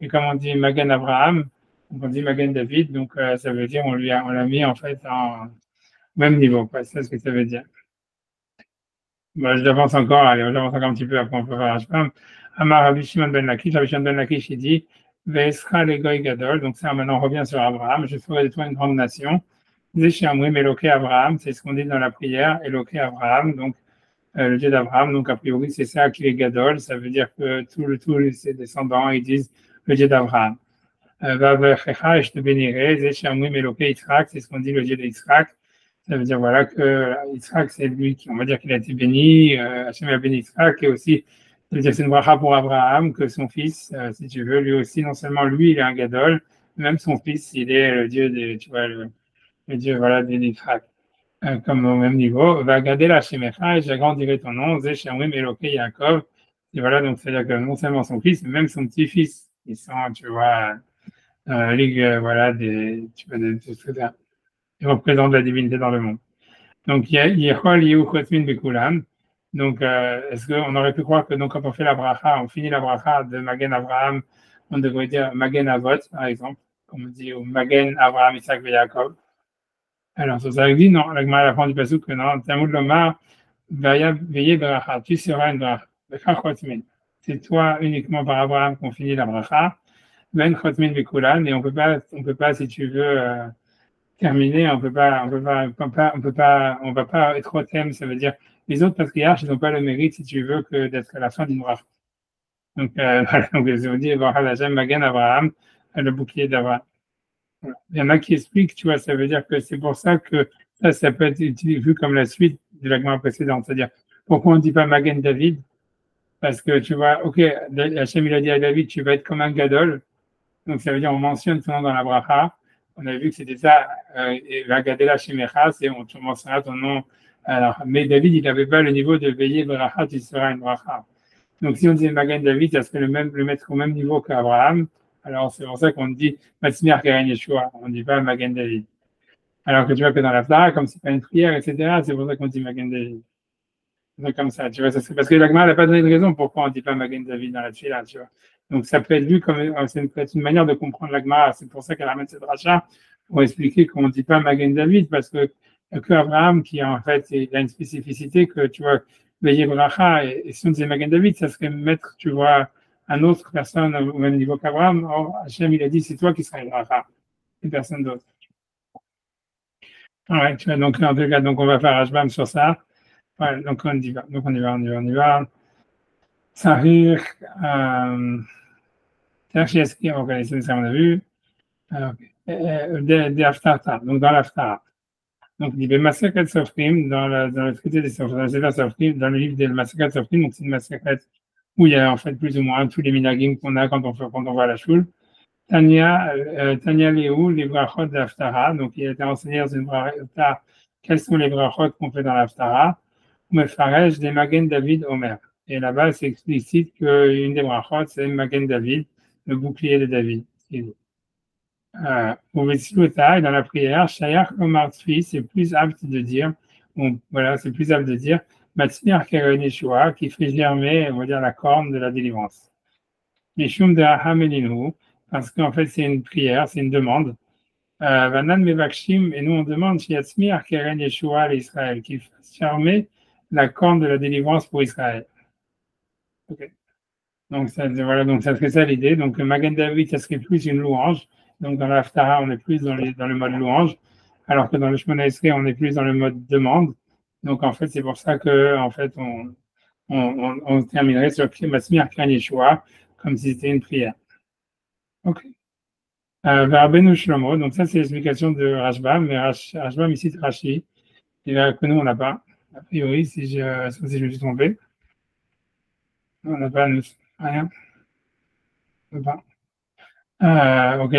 et comme on dit Magen Abraham, on dit Magen David, donc ça veut dire on l'a mis en fait en même niveau, quoi. C'est ce que ça veut dire. Bon, j'avance encore un petit peu, après on peut faire Hashbam. Amar Rabbi Shimon ben Lakish, il dit Ve'esra le Goy Gadol, donc ça maintenant on revient sur Abraham, je ferai de toi une grande nation. Zéchamrim Eloké Abraham, c'est ce qu'on dit dans la prière, Eloké Abraham, donc le Dieu d'Abraham, donc a priori c'est ça qui est Gadol, ça veut dire que tous ses descendants ils disent le Dieu d'Abraham. Vavechecha, et je te bénirai, Zéchamrim Eloké Yitzhak, c'est ce qu'on dit le Dieu d'Yitzhak. Ça veut dire voilà que Yitzhak c'est lui qui, on va dire qu'il a été béni, Hachem a béni Yitzhak, et aussi ça veut dire que c'est une bracha pour Abraham, que son fils, si tu veux, lui aussi, non seulement lui il est un Gadol, même son fils il est le Dieu de, tu vois, le Dieu voilà d'Yitzhak. Comme au même niveau, va garder la Shemecha et j'agrandirai ton nom, Zéchamrim Eloké Yaakov. Et voilà, donc c'est-à-dire que non seulement son fils, mais même son petit-fils, ils sont, tu vois, ligue, voilà, ils représentent la divinité dans le monde. Donc, Yechol Yehu Chotmin Bekulam. Donc, est-ce qu'on aurait pu croire que donc, quand on fait la bracha, on finit la bracha de Magen Abraham, on devrait dire Magen Avot, par exemple, comme on dit, ou Magen Abraham, Isaac et Yaakov. Alors, ça dit non, la fin du passage que non, Talmud Lomar, veillez bracha, tu seras une bracha. C'est toi uniquement par Abraham qu'on finit la bracha. Ben chotmin bekulan, et on peut pas, si tu veux, terminer, on va pas être au thème, ça veut dire, les autres patriarches, ils n'ont pas le mérite, si tu veux, que d'être à la fin d'une bracha. Donc, voilà, donc, je vous dis, Magen Abraham, le bouclier d'Abraham. Voilà. Il y en a qui expliquent, tu vois, ça veut dire que c'est pour ça que ça peut être vu comme la suite de la Gemara précédente. C'est-à-dire, pourquoi on ne dit pas Magen David? Parce que tu vois, ok, Hachem il a dit à David, tu vas être comme un gadol. Donc ça veut dire, on mentionne ton nom dans la bracha. On a vu que c'était ça, la gadela shemecha, c'est on te mentionnera ton nom. Alors, mais David, il n'avait pas le niveau de veiller bracha, tu seras une bracha. Donc si on disait Magen David, ça serait le mettre au même niveau qu'Abraham. Alors c'est pour ça qu'on dit Matzmiach Keren Yeshua, on ne dit pas Magen David. Alors que tu vois que dans la Torah, comme c'est pas une prière, etc., c'est pour ça qu'on dit Magen David. C'est comme ça, tu vois, ça parce que l'Agma n'a pas donné de raison pourquoi on ne dit pas Magen David dans la Tfila, tu vois. Donc ça peut être vu comme c'est une manière de comprendre l'Agma. C'est pour ça qu'elle ramène cette rachat pour expliquer qu'on ne dit pas Magen David parce que Abraham qui en fait il a une spécificité que tu vois veiller bracha et si on disait Magen David, ça serait mettre tu vois un autre personne au même niveau qu'Abraham. Or Hachem il a dit c'est toi qui seras le bracha et personne d'autre. Ouais, tu vois donc en tout cas donc on va faire Hashbam sur ça. Ouais, donc on y va. Sahir, Cherchiesky, on connaissait ça, on a vu. Des Haftarah, donc dans l'Haftarah. Donc il y avait Massacre Sofrim dans le traité des Sofrim, dans le livre des Massacre Sofrim, donc c'est une massacre où il y a en fait plus ou moins tous les minagim qu'on a quand on va à la choule. Tania Léou, les brachot de l'Haftarah, donc il a été enseigné dans une bracha, quels sont les brachot qu'on fait dans l'Haftarah. Mefarech des Magen David Omer. Et là-bas, c'est explicite qu'une des brachot, c'est Magen David, le bouclier de David. Au Vetsilotai, dans la prière, Shayach Omar Tzvi, c'est plus apte de dire, bon, voilà, c'est plus apte de dire, Matzmiach Keren Yeshua, qui fait germer, on va dire, la corne de la délivrance. Mishum de Hamelinu, parce qu'en fait, c'est une prière, c'est une demande. Vanan Mevakshim, et nous on demande, Shiatzmiach Keren Yeshua l'Israël, qu'il fasse germer la corne de la délivrance pour Israël. Okay. Donc, voilà, donc ça serait ça l'idée. Donc, Magen David, ça serait plus une louange. Donc, dans l'Haftarah, on est plus dans le mode louange, alors que dans le Shemona Esrei, on est plus dans le mode demande. Donc, en fait, c'est pour ça que, en fait, on terminerait sur Matzmiach Keren Yeshua, comme si c'était une prière. Ok. Verbenu Shlomo, donc ça, c'est l'explication de Rashbam, mais Rashbam ici, c'est Rashi. Et là, que nous, on n'a pas. A priori, si je me suis trompé. On n'a pas, rien. On n'a pas. Ok.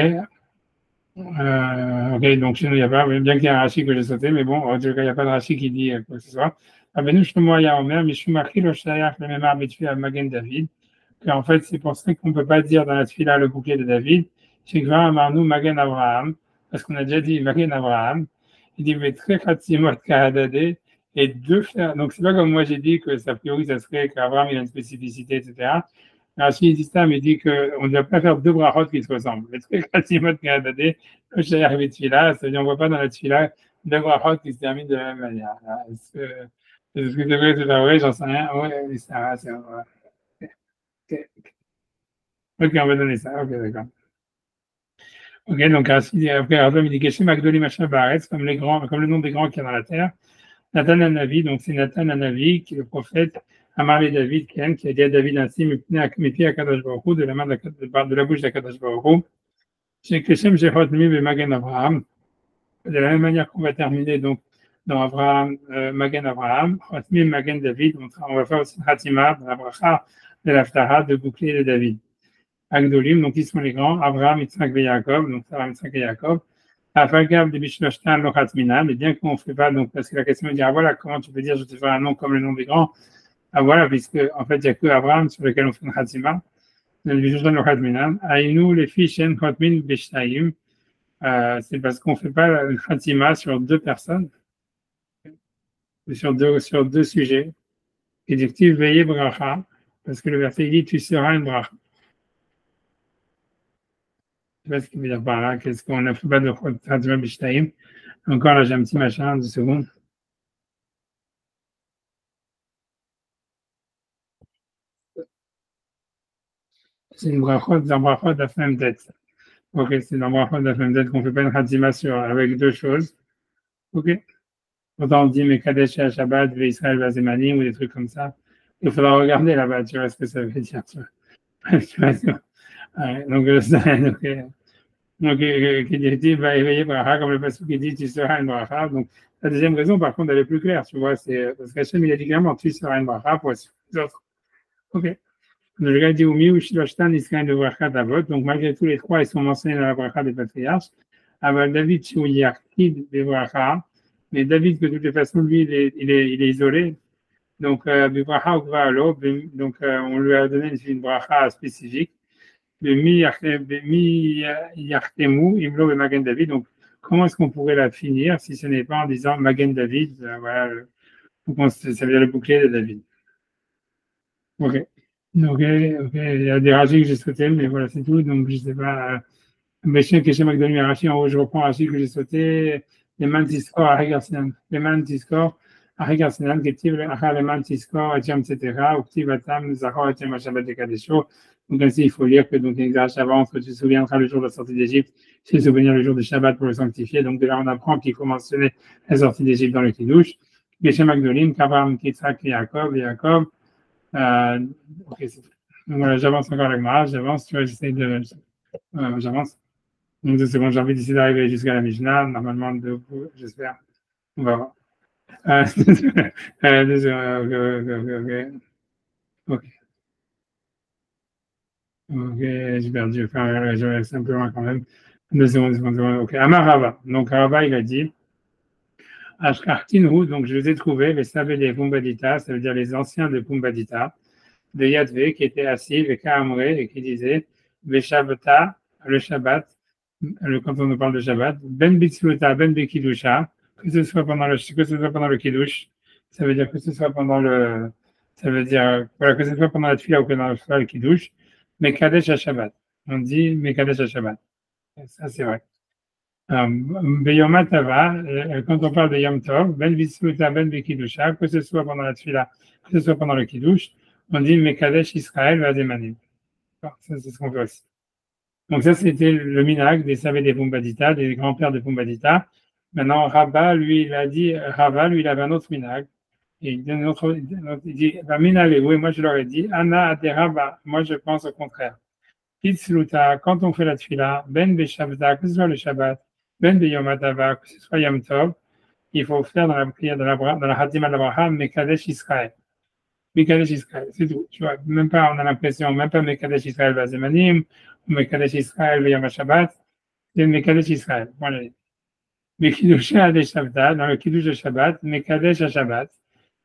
Ok, donc chez nous, il n'y a pas, bien qu'il y ait un Rashi que j'ai sauté, mais bon, en tout cas, il n'y a pas de Rashi qui dit quoi que ce soit. Abenu Shlomo ya Omer, Mishumachil Oshayach le Memar Betfila Magen David, qu'en fait, c'est pour ça qu'on ne peut pas dire dans la Tfila le bouclier de David, Shekva Amarnu Magen Abraham, parce qu'on a déjà dit Magen Abraham, il dit, mais très Khatzimot Kahadade, et deux frères, donc c'est pas comme moi j'ai dit que a priori ça serait qu'Abraham il a une spécificité, etc. Rachid dit ça, mais il dit qu'on ne doit pas faire deux brachot qui se ressemblent. Le très Khatzimot Kahadade, le Shayach Betfila, c'est-à-dire on ne voit pas dans la Tfila deux brachot qui se terminent de la même manière. Est-ce que c'est vrai, c'est pas vrai, j'en sais rien. Ouais, c'est vrai. Ok, on va donner ça. Ok, d'accord. Ok, donc après, Adam, il dit Geshem Agdolim Hashem Baaretz, comme le nom des grands qu'il y a dans la terre. Nathan Anavi, donc c'est Nathan Anavi, qui est le prophète, Amarle David, qui a dit à David ainsi, Mepi Akadosh Baruch Hu, de la bouche d'Akadosh Baruch Hu, chez Geshem Jehot Mi Magen Abraham, de la même manière qu'on va terminer donc dans Abraham, Magen Abraham, Chotmi Magen David, on va faire aussi Hatima, dans la bracha de l'Haftarah, de bouclier de David. Agdolim, donc ils sont les grands, Abraham, Yitzhak et Yaakov, donc Sarah, Yitzhak et Yaakov. Afagav de Bishloshtan Lochatmina, mais bien qu'on ne fait pas, donc, parce que la question est de dire, ah voilà, comment tu peux dire, je te ferai un nom comme le nom des grands? Ah voilà, puisque, en fait, il n'y a que Abraham sur lequel on fait une Khatima. Le Bishloshtan Lochatmina. Aïnou, les filles, Shen, Khotmin, Bishtaïm. C'est parce qu'on ne fait pas une Khatima sur deux personnes, sur deux sujets. Et dit, veillez bracha, parce que le verset, il dit, tu seras une bracha. Je ne sais pas ce qu'il veut dire par là. Qu'est-ce qu'on ne fait pas de Khatima Bishtaïm? Encore là, j'ai un petit machin, 2 secondes. C'est une brachot dans brachot d'Afem tête. Ok, c'est dans brachot d'Afem tête qu'on fait pas une khatima avec deux choses. Ok. Pourtant, on dit Mekadesh à Shabbat, Israël Vazemanim ou des trucs comme ça. Il faudra regarder là-bas, tu vois ce que ça veut dire. Tu vois. Ouais, donc, qui dit va éveiller bracha, comme le passage qui dit tu seras une bracha. Donc, la deuxième raison, par contre, elle est plus claire, tu vois, c'est parce qu'Hachem, il a dit clairement tu seras une bracha pour les autres. Ok. Le gars dit Oumi ou Shiloshtan, Israël de bracha d'Avot. Donc, malgré tous les trois, ils sont mentionnés dans la bracha des patriarches. Avec David, Shiuyarkid des bracha. Mais David, de toutes les façons, lui, il est isolé. Donc, on lui a donné une bracha spécifique. Donc, comment est-ce qu'on pourrait la finir si ce n'est pas en disant Magen David, voilà, ça veut dire le bouclier de David. Ok. Ok, il y a des rachis que j'ai sauté, mais voilà, c'est tout. Donc, je ne sais pas. Beshem Keshem Magdalmi Arashi, en haut, je reprends Arashi que j'ai sauté. Les mantiskor à Hegarsinan. Les mantiskor à Hegarsinan, Ketiv, les mantiskor, Etiam, etc. Uktiv, Atam, Zachor, Etiam, Hashabat, Dekadesho. Donc, ainsi, il faut lire que, donc, Exarch avance, que tu te souviendras le jour de la sortie d'Égypte, tu te souvenir le jour de Shabbat pour le sanctifier. Donc, de là, on apprend qu'il faut mentionner la sortie d'Égypte dans le Kiddush. Geshem Magdolim, Kabram, Kitzrak, Yaakov, Yaakov. Ok, c'est tout. Donc, voilà, j'avance encore avec moi, j'avance, tu vois, j'essaie de, j'avance. Donc, 2 secondes, j'ai envie d'essayer d'arriver jusqu'à la Mishnah. Normalement, j'espère. On va voir. 2 secondes, ok. Ok, j'ai perdu. Enfin, je vais simplement quand même. 2 secondes. Ok, Amar Rava. Donc, Rava, il a dit Ashkartinhu, donc je les ai trouvés, les savés des Pumbadita, ça veut dire les anciens de Pumbadita, de Yadvé, qui étaient assis, les Kaamré, et qui disaient Veshavata, le Shabbat, quand on nous parle de Shabbat, Ben Bitsluta, Ben Bekidusha, que ce soit pendant le Kiddush, ça veut dire que ce soit pendant le, ça veut dire, voilà, que ce soit pendant la Tfila ou pendant le Kiddush, Mekadesh à Shabbat. On dit Mekadesh à Shabbat. Ça, c'est vrai. Beyom Tava, quand on parle de Yom Tov, Ben Bitsluta, Ben Bekidusha, que ce soit pendant la Tfila, que ce soit pendant le Kiddush, on dit Mekadesh Israël Vazemanim. Ça, c'est ce qu'on veut aussi. Donc ça, c'était le minag des savés des Pumbadita, des grands-pères de Pumbadita. Maintenant, Rabba, lui, il avait un autre minag. Et il donne il dit, oui, moi je leur ai dit, Anna Aderaba, moi je pense au contraire. Pitzluta, quand on fait la tfila, Ben Beshavda, que ce soit le Shabbat, Ben Beyomatava, que ce soit Yom Tov, il faut faire dans la prière, dans la Hatima d'Abraham, Mekadesh Israël. Mekadesh Israël, c'est tout. Tu vois, même pas, on a l'impression, même pas Mekadesh Israël Vazemanim, ou Mekadesh Israël Yom Shabbat, c'est Mekadesh Israël. Voilà. Mekidusha de Shabbat, dans le Kiddush de Shabbat, Mekadesh à Shabbat,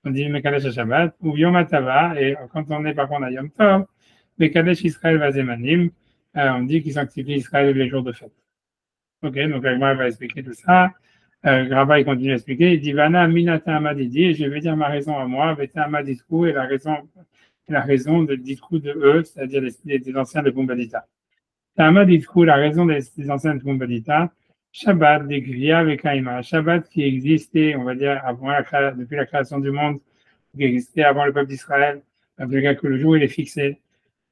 on dit Mekadesh à Shabbat, ou Yom Atava, et quand on est par contre à Yom Tov, Mekadesh Israël Vazemanim, on dit qu'il sanctifie Israël les jours de fête. Ok, donc Agmar va expliquer tout ça. Rabba, il continue à expliquer, il dit Vana Minata Amadidi, et je vais dire ma raison à moi, Veta Amaditku, et la raison de Ditku de eux, c'est-à-dire des anciens de Pumbadita. Amaditku, la raison des anciens de Pumbadita, Shabbat, des Gvia avec Kaima, Shabbat qui existait, on va dire, depuis la création du monde, qui existait avant le peuple d'Israël, que le jour il est fixé,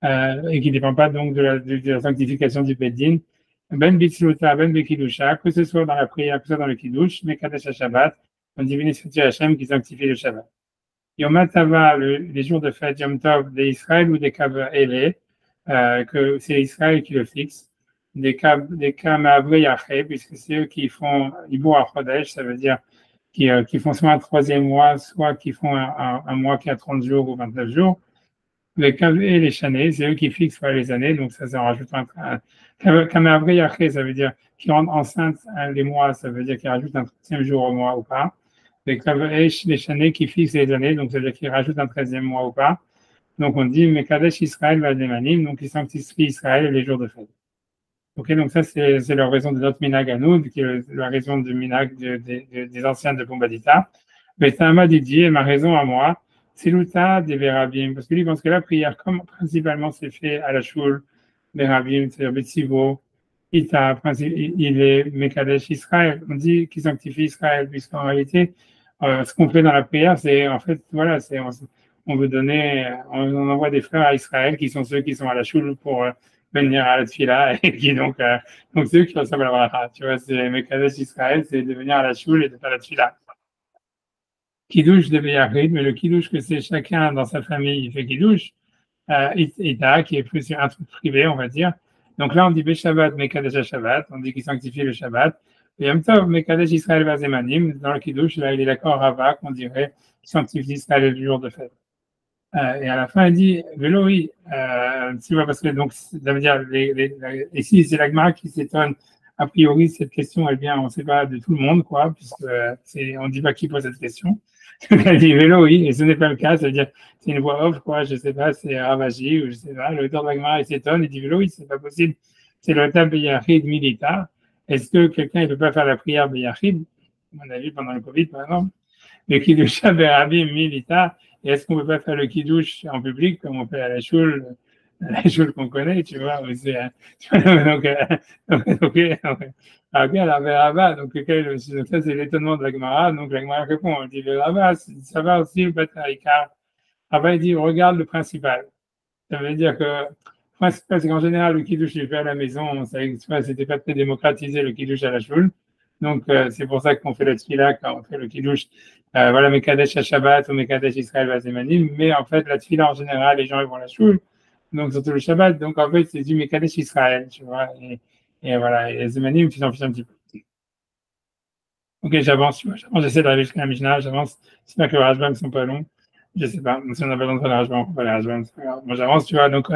et qui ne dépend pas donc de la sanctification du Beddin. Ben Bitsluta, Ben Bekidusha, que ce soit dans la prière, que ce soit dans le Kiddush, Mekadesh à Shabbat, on dit Bénéficie Hachem qui sanctifie le Shabbat. Yom Tava, les jours de fête, Yom Tov, des Israël ou des Kav Ele, que c'est Israël qui le fixe, des Kamavre Yaché, puisque c'est eux qui font Ibo à Chodesh, ça veut dire qui font soit un 3e mois, soit qui font un mois qui a 30 jours ou 29 jours. Les Kav et les Chané, c'est eux qui fixent les années, donc ça en rajoute un. Kamavre Yaché, ça veut dire qu'ils rendent enceinte les mois, ça veut dire qu'ils rajoutent un 30e jour au mois ou pas. Les Kavesh, les Chané qui fixent les années, donc ça veut dire qu'ils rajoutent un 13e mois ou pas. Donc on dit Mekadesh Israël Vazemanim, donc ils sanctifient Israël les jours de fête. Ok, donc ça c'est leur raison de notre minag à nous, qui est la raison du minag des anciens de Pumbadita. Mais Tama Didier, ma raison à moi, c'est l'outa des Verabim, parce que lui pense que la prière, comme principalement c'est fait à la Shul, Verabim, c'est-à-dire Betsivo, Ita, il est Mekadesh Israël, on dit qu'il sanctifie Israël, puisqu'en réalité, ce qu'on fait dans la prière, c'est en fait, voilà, on veut donner, on envoie des frères à Israël qui sont ceux qui sont à la choule pour venir à la tfila et qui donc ceux qui reçoivent la bracha. Tu vois, c'est Mekadesh Israël, c'est de venir à la choule et de faire la tfila. Kiddush de Beyachid, mais le kiddush que c'est chacun dans sa famille, il fait kiddush. Ita, qui est plus un truc privé, on va dire. Donc là, on dit Beshabbat, Mekadesh Shabbat, on dit qu'il sanctifie le Shabbat. Et Yom Tov, Mekadesh Israël Vazemanim, dans le Kiddush, là, il est d'accord, Rava, qu'on dirait, qu'il sanctifie Israël le jour de fête. Et à la fin, il dit, Vélo, oui, tu vois, parce que donc, ça veut dire, ici, c'est la Gemara qui s'étonne. A priori, cette question, elle vient, on ne sait pas, de tout le monde, quoi, puisque on ne dit pas qui pose cette question. Elle dit vélo, oui, et ce n'est pas le cas, ça veut dire, c'est une voix off, quoi, je sais pas, c'est Ravaji, ou je sais pas, l'auteur de la Gemara, il s'étonne, il dit vélo, oui, c'est pas possible, c'est le temps Beyachid Milita. Est-ce que quelqu'un, il peut pas faire la prière Beyachid? On a vu pendant le Covid, par exemple, le Kiddush Berabim Milita, et est-ce qu'on peut pas faire le Kiddush en public, comme on fait à la choule qu'on connaît, tu vois, alors Verava, donc ça c'est l'étonnement de la Gemara, donc la Gemara répond, on dit Verava, ça va aussi le Batarika. Rava il dit, regarde le principal. Ça veut dire que le principal, c'est qu'en général, le Kiddush est fait à la maison, c'était pas très démocratisé le Kiddush à la choule. Donc c'est pour ça qu'on fait le tfila quand on fait le Kiddush. Voilà, Mekadesh à Shabbat ou Mekadesh Israël Vazemanim, mais en fait, la tfila en général, les gens ils vont à la choule. Donc, surtout le Shabbat. Donc, en fait, c'est du Mekadesh Israël, tu vois. Et voilà. Et Zemanim, tu s'en fiches un petit peu. Ok, j'avance, tu vois. J'essaie d'arriver jusqu'à la Mishnah. J'avance. C'est pas que les Rajbam ne sont pas longs. Je sais pas. Si on a pas besoin de faire les Rajbam, on peut pas les Rajbam. Moi, j'avance, tu vois. Donc, ok,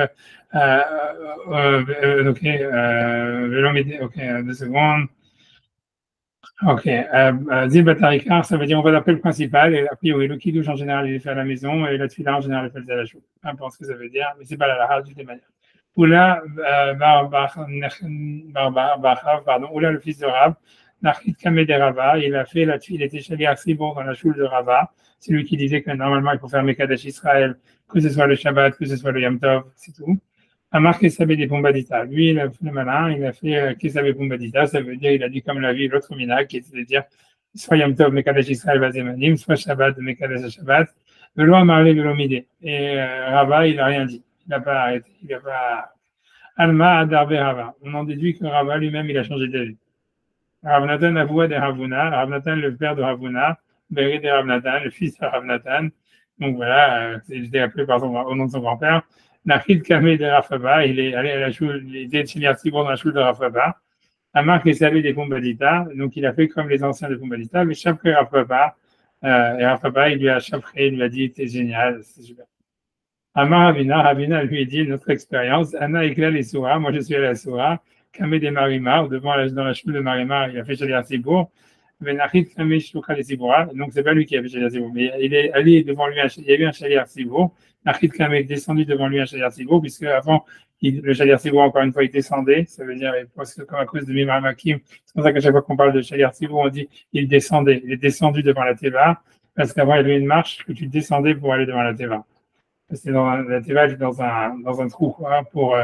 2 secondes. Ok, Zil Batarikar, ça veut dire on va l'appeler le principal, et a priori le Kiddush en général il est fait à la maison, et la Tfila en général il est fait à la choule. Peu importe ce que ça veut dire, mais c'est pas la laha de toutes les manières. Oula, pardon, Oula le fils de Rav, Nachit Kameh de Rava, il a fait il était Shaliach Sibour dans la choule de Rava, c'est lui qui disait que normalement il faut faire Mekadesh Israël, que ce soit le Shabbat, que ce soit le Yom Tov, c'est tout. Amar Kesabé des Pombadita. Lui, il a fait le malin, il a fait Kesabé Pombadita, ça veut dire, il a dit comme la vie, l'autre minag, qui était de dire, soit Yom Tov, Mekadesh Israël, Vazemanim, soit Shabbat, Mekadesh Shabbat, Velo Amarle, Velo Midé. Et Rava, il n'a rien dit. Il n'a pas arrêté. Il n'a pas. Alma Adarbe Rava. On en déduit que Rava lui-même, il a changé d'avis. Rav Natan Avoua de Ravuna, Rav Natan, le père de Ravuna, Beri de Rav Natan, le fils de Rav Natan. Donc voilà, il était appelé au nom de son grand-père. Nachid Kameh de Rafaba, il est allé à la choule, il était chez Yarsibor dans la choule de Rafaba. Amar Kesavé des Pombadita, donc il a fait comme les anciens de Pombadita, mais chapré Rafaba, et Rafaba, il lui a chapré, il lui a dit, t'es génial, c'est super. Amar Ravina lui a dit, notre expérience, Anna Ekla les Soura, moi je suis allé à la Soura, Kameh des Marimar, dans la choule de Marimar, il a fait chez Yarsibor. Benachid Kameh Shlucha les Siboura, donc c'est pas lui qui a fait chez Yarsibor, mais il est allé devant lui, il y a eu un Shaliach Sibour. Nachid Kameh est descendu devant lui un Shaliach Sibour, puisque avant, le Shaliach Sibour, encore une fois, il descendait, ça veut dire, parce que comme à cause de Mimar Makim, c'est pour ça qu'à chaque fois qu'on parle de Shaliach Sibour, on dit, il descendait, il est descendu devant la Teva, parce qu'avant, il y avait une marche que tu descendais pour aller devant la Teva. Parce que la Teva, elle est dans un trou, quoi, pour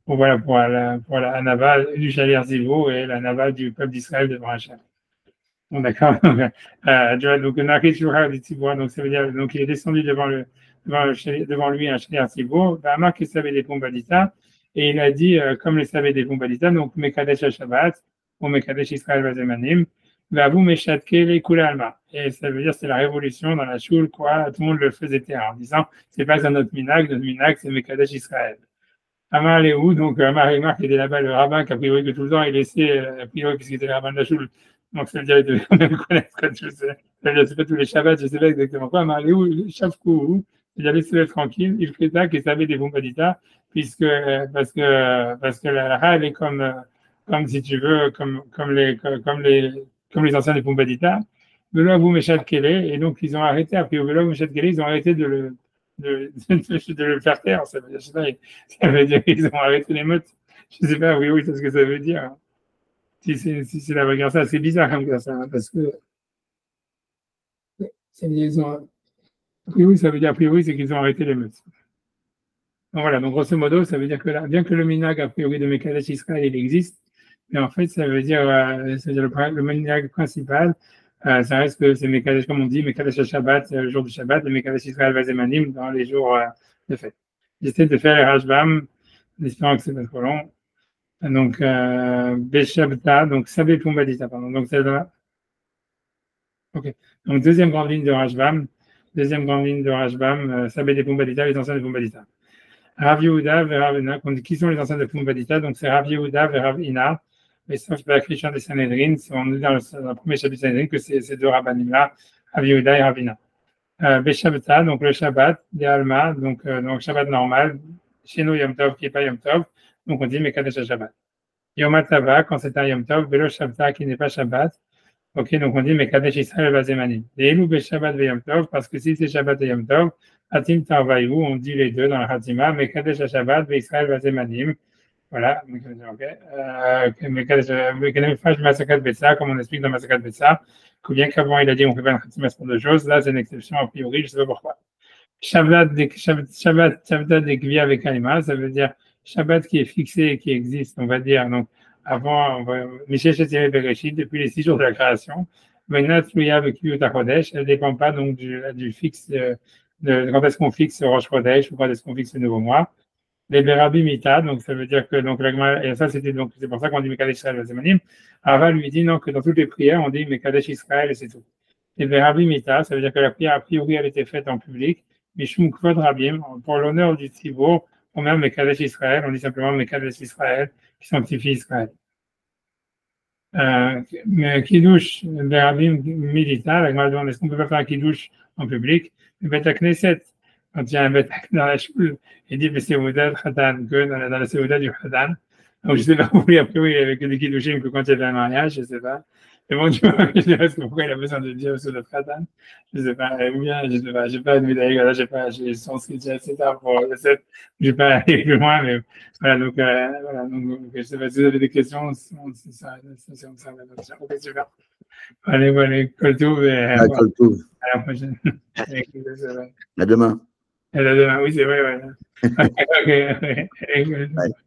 la naval du Shaliach Sibour et la naval du peuple d'Israël devant Hachem. Bon, d'accord. Donc, donc ça veut dire, donc il est descendu devant lui un Shaliach Sibour, Amar Kesabé des Pombadita, et il a dit, comme les savait des Pombadita, donc Mekadesh Shabbat, ou Mekadesh Israël Vazemanim, Vavu Meshatke les Kula Alma. Et ça veut dire, c'est la révolution dans la choule, quoi, tout le monde le faisait taire, en disant, c'est pas un autre minag, c'est Mekadesh Israël. Amar Léou, donc Amar qui était là-bas, le rabbin, qu'a priori que tout le temps, il laissait, a priori, puisqu'il était le rabbin de la choule, donc ça veut dire qu'il devait quand même connaître, je sais. Ça veut dire, c'est pas tous les Shabbats, je sais pas exactement quoi, mais où, Shavkou, c'est-à-dire laissez-le tranquille, il fait ça, qu'il savait des Pombadita, parce que la laha, elle est comme si tu veux, comme les anciens des Pombadita. Velo vous Meshat Kele, et donc ils ont arrêté, après Velo Meshat Kele, ils ont arrêté de le faire taire, ça veut dire, je sais pas, ça veut dire qu'ils ont arrêté les meutes. Je sais pas, oui, c'est ce que ça veut dire. Si c'est la regarde ça, c'est bizarre comme ça, hein, parce que a priori, ça veut dire a priori, c'est qu'ils ont arrêté les meutes. Donc voilà, donc grosso modo, ça veut dire que là, bien que le minag a priori de Mekadesh Israël, il existe, mais en fait, ça veut dire le minag principal, ça reste que c'est Mekadesh, comme on dit, Mekadesh Shabbat, le jour du Shabbat, et Mekadesh Israël Vazemanim dans les jours de fête. J'essaie de faire les Rashbam, en espérant que c'est pas trop long. Donc, Beshabta, donc Sabé Pumbadita, pardon. Donc, c'est là. Ok. Donc, deuxième grande ligne de Rashbam. Deuxième grande ligne de Rashbam, Sabé de Pumbadita, les anciens de Pumbadita. Rav Yehuda et Rav Ina. Qui sont les anciens de Pumbadita? Donc, c'est Rav Yehuda et Rav Ina. Mais sauf que la Christian des Sanhedrin, on est dans le premier chapitre des Sanhedrin, que c'est ces deux rabbanim-là, Rav Yehuda et Rav Ina. Beshabta, donc le Shabbat, des Alma, donc Shabbat normal, chez nous Yom Tov qui n'est pas Yom Tov, donc on dit Mekadesh Shabbat. Yom Hatava, quand c'est un Yom Tov, Belo Shabta qui n'est pas Shabbat, ok, donc on dit Mekadesh Israël Vazemanim. Et Elou Beshabbat ve Yom Tov, parce que si c'est Shabbat et Yom Tov, Hatim Tarvayu, on dit les deux dans la Hatima, Mekadesh Shabbat ve Israël Vazemanim. Voilà, ok. Masakat Betsa, comme on explique dans Masakat Betsa, que bien qu'avant il a dit on fait pas une Hatima pour deux choses, là c'est une exception a priori, je ne sais pas pourquoi. Shabbat de Gvia avec Kalima, ça veut dire Shabbat qui est fixé, qui existe, on va dire. Donc, avant, Michel Chetimé Bereshit, depuis les 6 jours de la création, Venat Louya avec Yota Chodesh, elle ne dépend pas donc du fixe, de quand est-ce qu'on fixe Rosh Chodesh ou quand est-ce qu'on fixe le nouveau mois. Les Berabi Mita, donc ça veut dire que, donc, et ça c'était donc, c'est pour ça qu'on dit Mekadesh Israël Vazemanim. Ava lui dit non, que dans toutes les prières, on dit Mekadesh Israël et c'est tout. Les Berabi Mita, ça veut dire que la prière, a priori, elle était faite en public. Mishum Kvod Rabim, pour l'honneur du Tzibour, on met Mekadesh Israël, on dit simplement Mekadesh Israël, qui sanctifie Israël. Kiddush, Berabim Milita, est-ce qu'on peut pas faire un Kiddush en public? Le Bet Knesset, quand il y a un Bet dans la choule, il dit Besséouda Khatan, que dans la Séouda du Khatan. Donc je sais pas, oui, après oui, avec des Kiddushim que quand il y avait un mariage, je sais pas. Mais bon, tu vois, je sais pas pourquoi il a besoin de dire sur le Khatan. Je sais pas, ou bien, je sais pas, j'ai pas de médaille, là, j'ai son script assez tard pour le 7, j'ai pas allé plus loin, mais voilà, donc, je sais pas si vous avez des questions, c'est ça, ok, super. Allez, voilà, Koltouv, et à la prochaine. À demain. À demain, oui, c'est vrai, ouais. Ok.